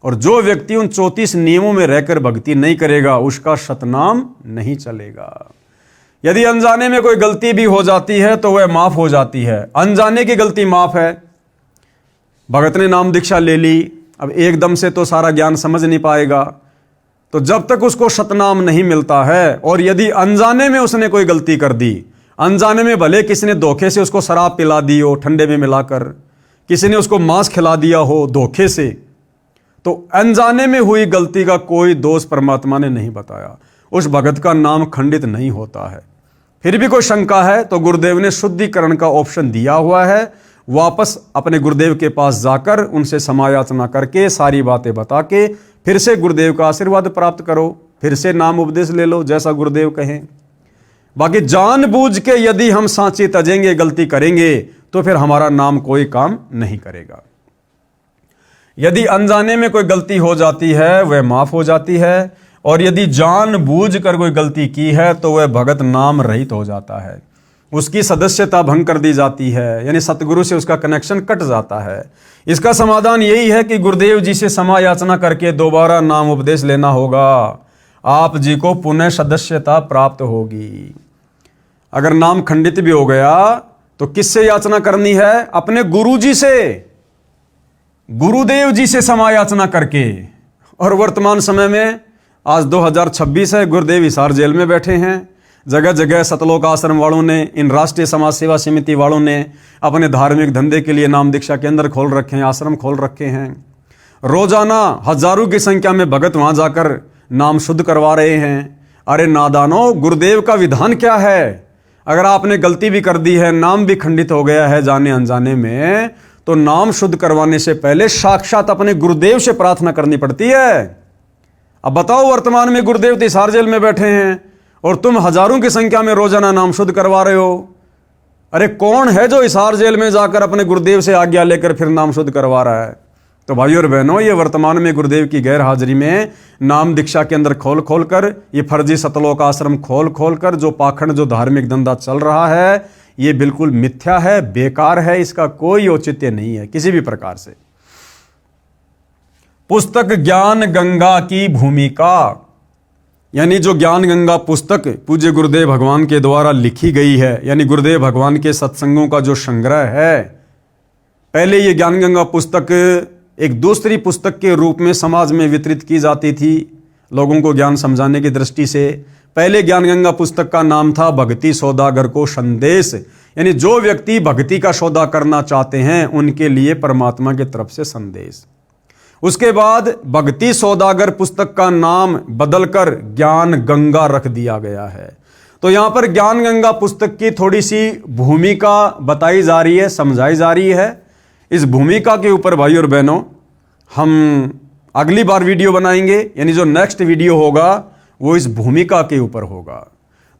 और जो व्यक्ति उन 34 नियमों में रहकर भक्ति नहीं करेगा उसका सतनाम नहीं चलेगा। यदि अनजाने में कोई गलती भी हो जाती है तो वह माफ हो जाती है, अनजाने की गलती माफ है। भगत ने नाम दीक्षा ले ली, अब एकदम से तो सारा ज्ञान समझ नहीं पाएगा, तो जब तक उसको सतनाम नहीं मिलता है, और यदि अनजाने में उसने कोई गलती कर दी, अनजाने में भले किसी ने धोखे से उसको शराब पिला दी हो ठंडे में मिलाकर, किसी ने उसको मांस खिला दिया हो धोखे से, तो अनजाने में हुई गलती का कोई दोष परमात्मा ने नहीं बताया, उस भगत का नाम खंडित नहीं होता है। फिर भी कोई शंका है तो गुरुदेव ने शुद्धिकरण का ऑप्शन दिया हुआ है, वापस अपने गुरुदेव के पास जाकर उनसे समायाचना करके सारी बातें बता के फिर से गुरुदेव का आशीर्वाद प्राप्त करो, फिर से नाम उपदेश ले लो जैसा गुरुदेव कहें। बाकी जानबूझ के यदि हम सांची तजेंगे, गलती करेंगे, तो फिर हमारा नाम कोई काम नहीं करेगा। यदि अनजाने में कोई गलती हो जाती है वह माफ हो जाती है, और यदि जानबूझ कर कोई गलती की है तो वह भगत नाम रहित हो जाता है, उसकी सदस्यता भंग कर दी जाती है, यानी सतगुरु से उसका कनेक्शन कट जाता है। इसका समाधान यही है कि गुरुदेव जी से क्षमा याचना करके दोबारा नाम उपदेश लेना होगा, आप जी को पुनः सदस्यता प्राप्त होगी। अगर नाम खंडित भी हो गया तो किससे याचना करनी है? अपने गुरु जी से, गुरुदेव जी से क्षमा याचना करके। और वर्तमान समय में आज 2026 है, गुरुदेव हिसार जेल में बैठे हैं। जगह जगह सतलोक आश्रम वालों ने, इन राष्ट्रीय समाज सेवा समिति वालों ने अपने धार्मिक धंधे के लिए नाम दीक्षा केंद्र खोल रखे हैं, आश्रम खोल रखे हैं। रोजाना हजारों की संख्या में भगत वहां जाकर नाम शुद्ध करवा रहे हैं। अरे नादानो, गुरुदेव का विधान क्या है? अगर आपने गलती भी कर दी है, नाम भी खंडित हो गया है जाने अनजाने में, तो नाम शुद्ध करवाने से पहले साक्षात अपने गुरुदेव से प्रार्थना करनी पड़ती है। अब बताओ, वर्तमान में गुरुदेव तिहाड़ जेल में बैठे हैं और तुम हजारों की संख्या में रोजाना नाम शुद्ध करवा रहे हो। अरे कौन है जो तिहाड़ जेल में जाकर अपने गुरुदेव से आज्ञा लेकर फिर नाम शुद्ध करवा रहा है? तो भाइयों और बहनों, ये वर्तमान में गुरुदेव की गैर हाजिरी में नाम दीक्षा के अंदर खोल खोल कर, ये फर्जी सतलोक आश्रम खोल खोल कर जो पाखंड, जो धार्मिक धंधा चल रहा है, ये बिल्कुल मिथ्या है, बेकार है। इसका कोई औचित्य नहीं है किसी भी प्रकार से। पुस्तक ज्ञान गंगा की भूमिका, यानी जो ज्ञान गंगा पुस्तक पूज्य गुरुदेव भगवान के द्वारा लिखी गई है, यानी गुरुदेव भगवान के सत्संगों का जो संग्रह है। पहले ये ज्ञान गंगा पुस्तक एक दूसरी पुस्तक के रूप में समाज में वितरित की जाती थी, लोगों को ज्ञान समझाने की दृष्टि से। पहले ज्ञान गंगा पुस्तक का नाम था भक्ति सौदागर को संदेश, यानी जो व्यक्ति भक्ति का सौदा करना चाहते हैं उनके लिए परमात्मा की तरफ से संदेश। उसके बाद भक्ति सौदागर पुस्तक का नाम बदलकर ज्ञान गंगा रख दिया गया है। तो यहां पर ज्ञान गंगा पुस्तक की थोड़ी सी भूमिका बताई जा रही है, समझाई जा रही है। इस भूमिका के ऊपर भाई और बहनों हम अगली बार वीडियो बनाएंगे, यानी जो नेक्स्ट वीडियो होगा वो इस भूमिका के ऊपर होगा।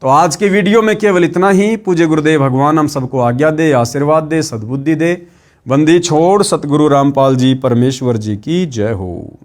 तो आज की वीडियो में केवल इतना ही। पूज्य गुरुदेव भगवान हम सबको आज्ञा दे, आशीर्वाद दे, सद्बुद्धि दे। बंदी छोड़ सतगुरु रामपाल जी परमेश्वर जी की जय हो।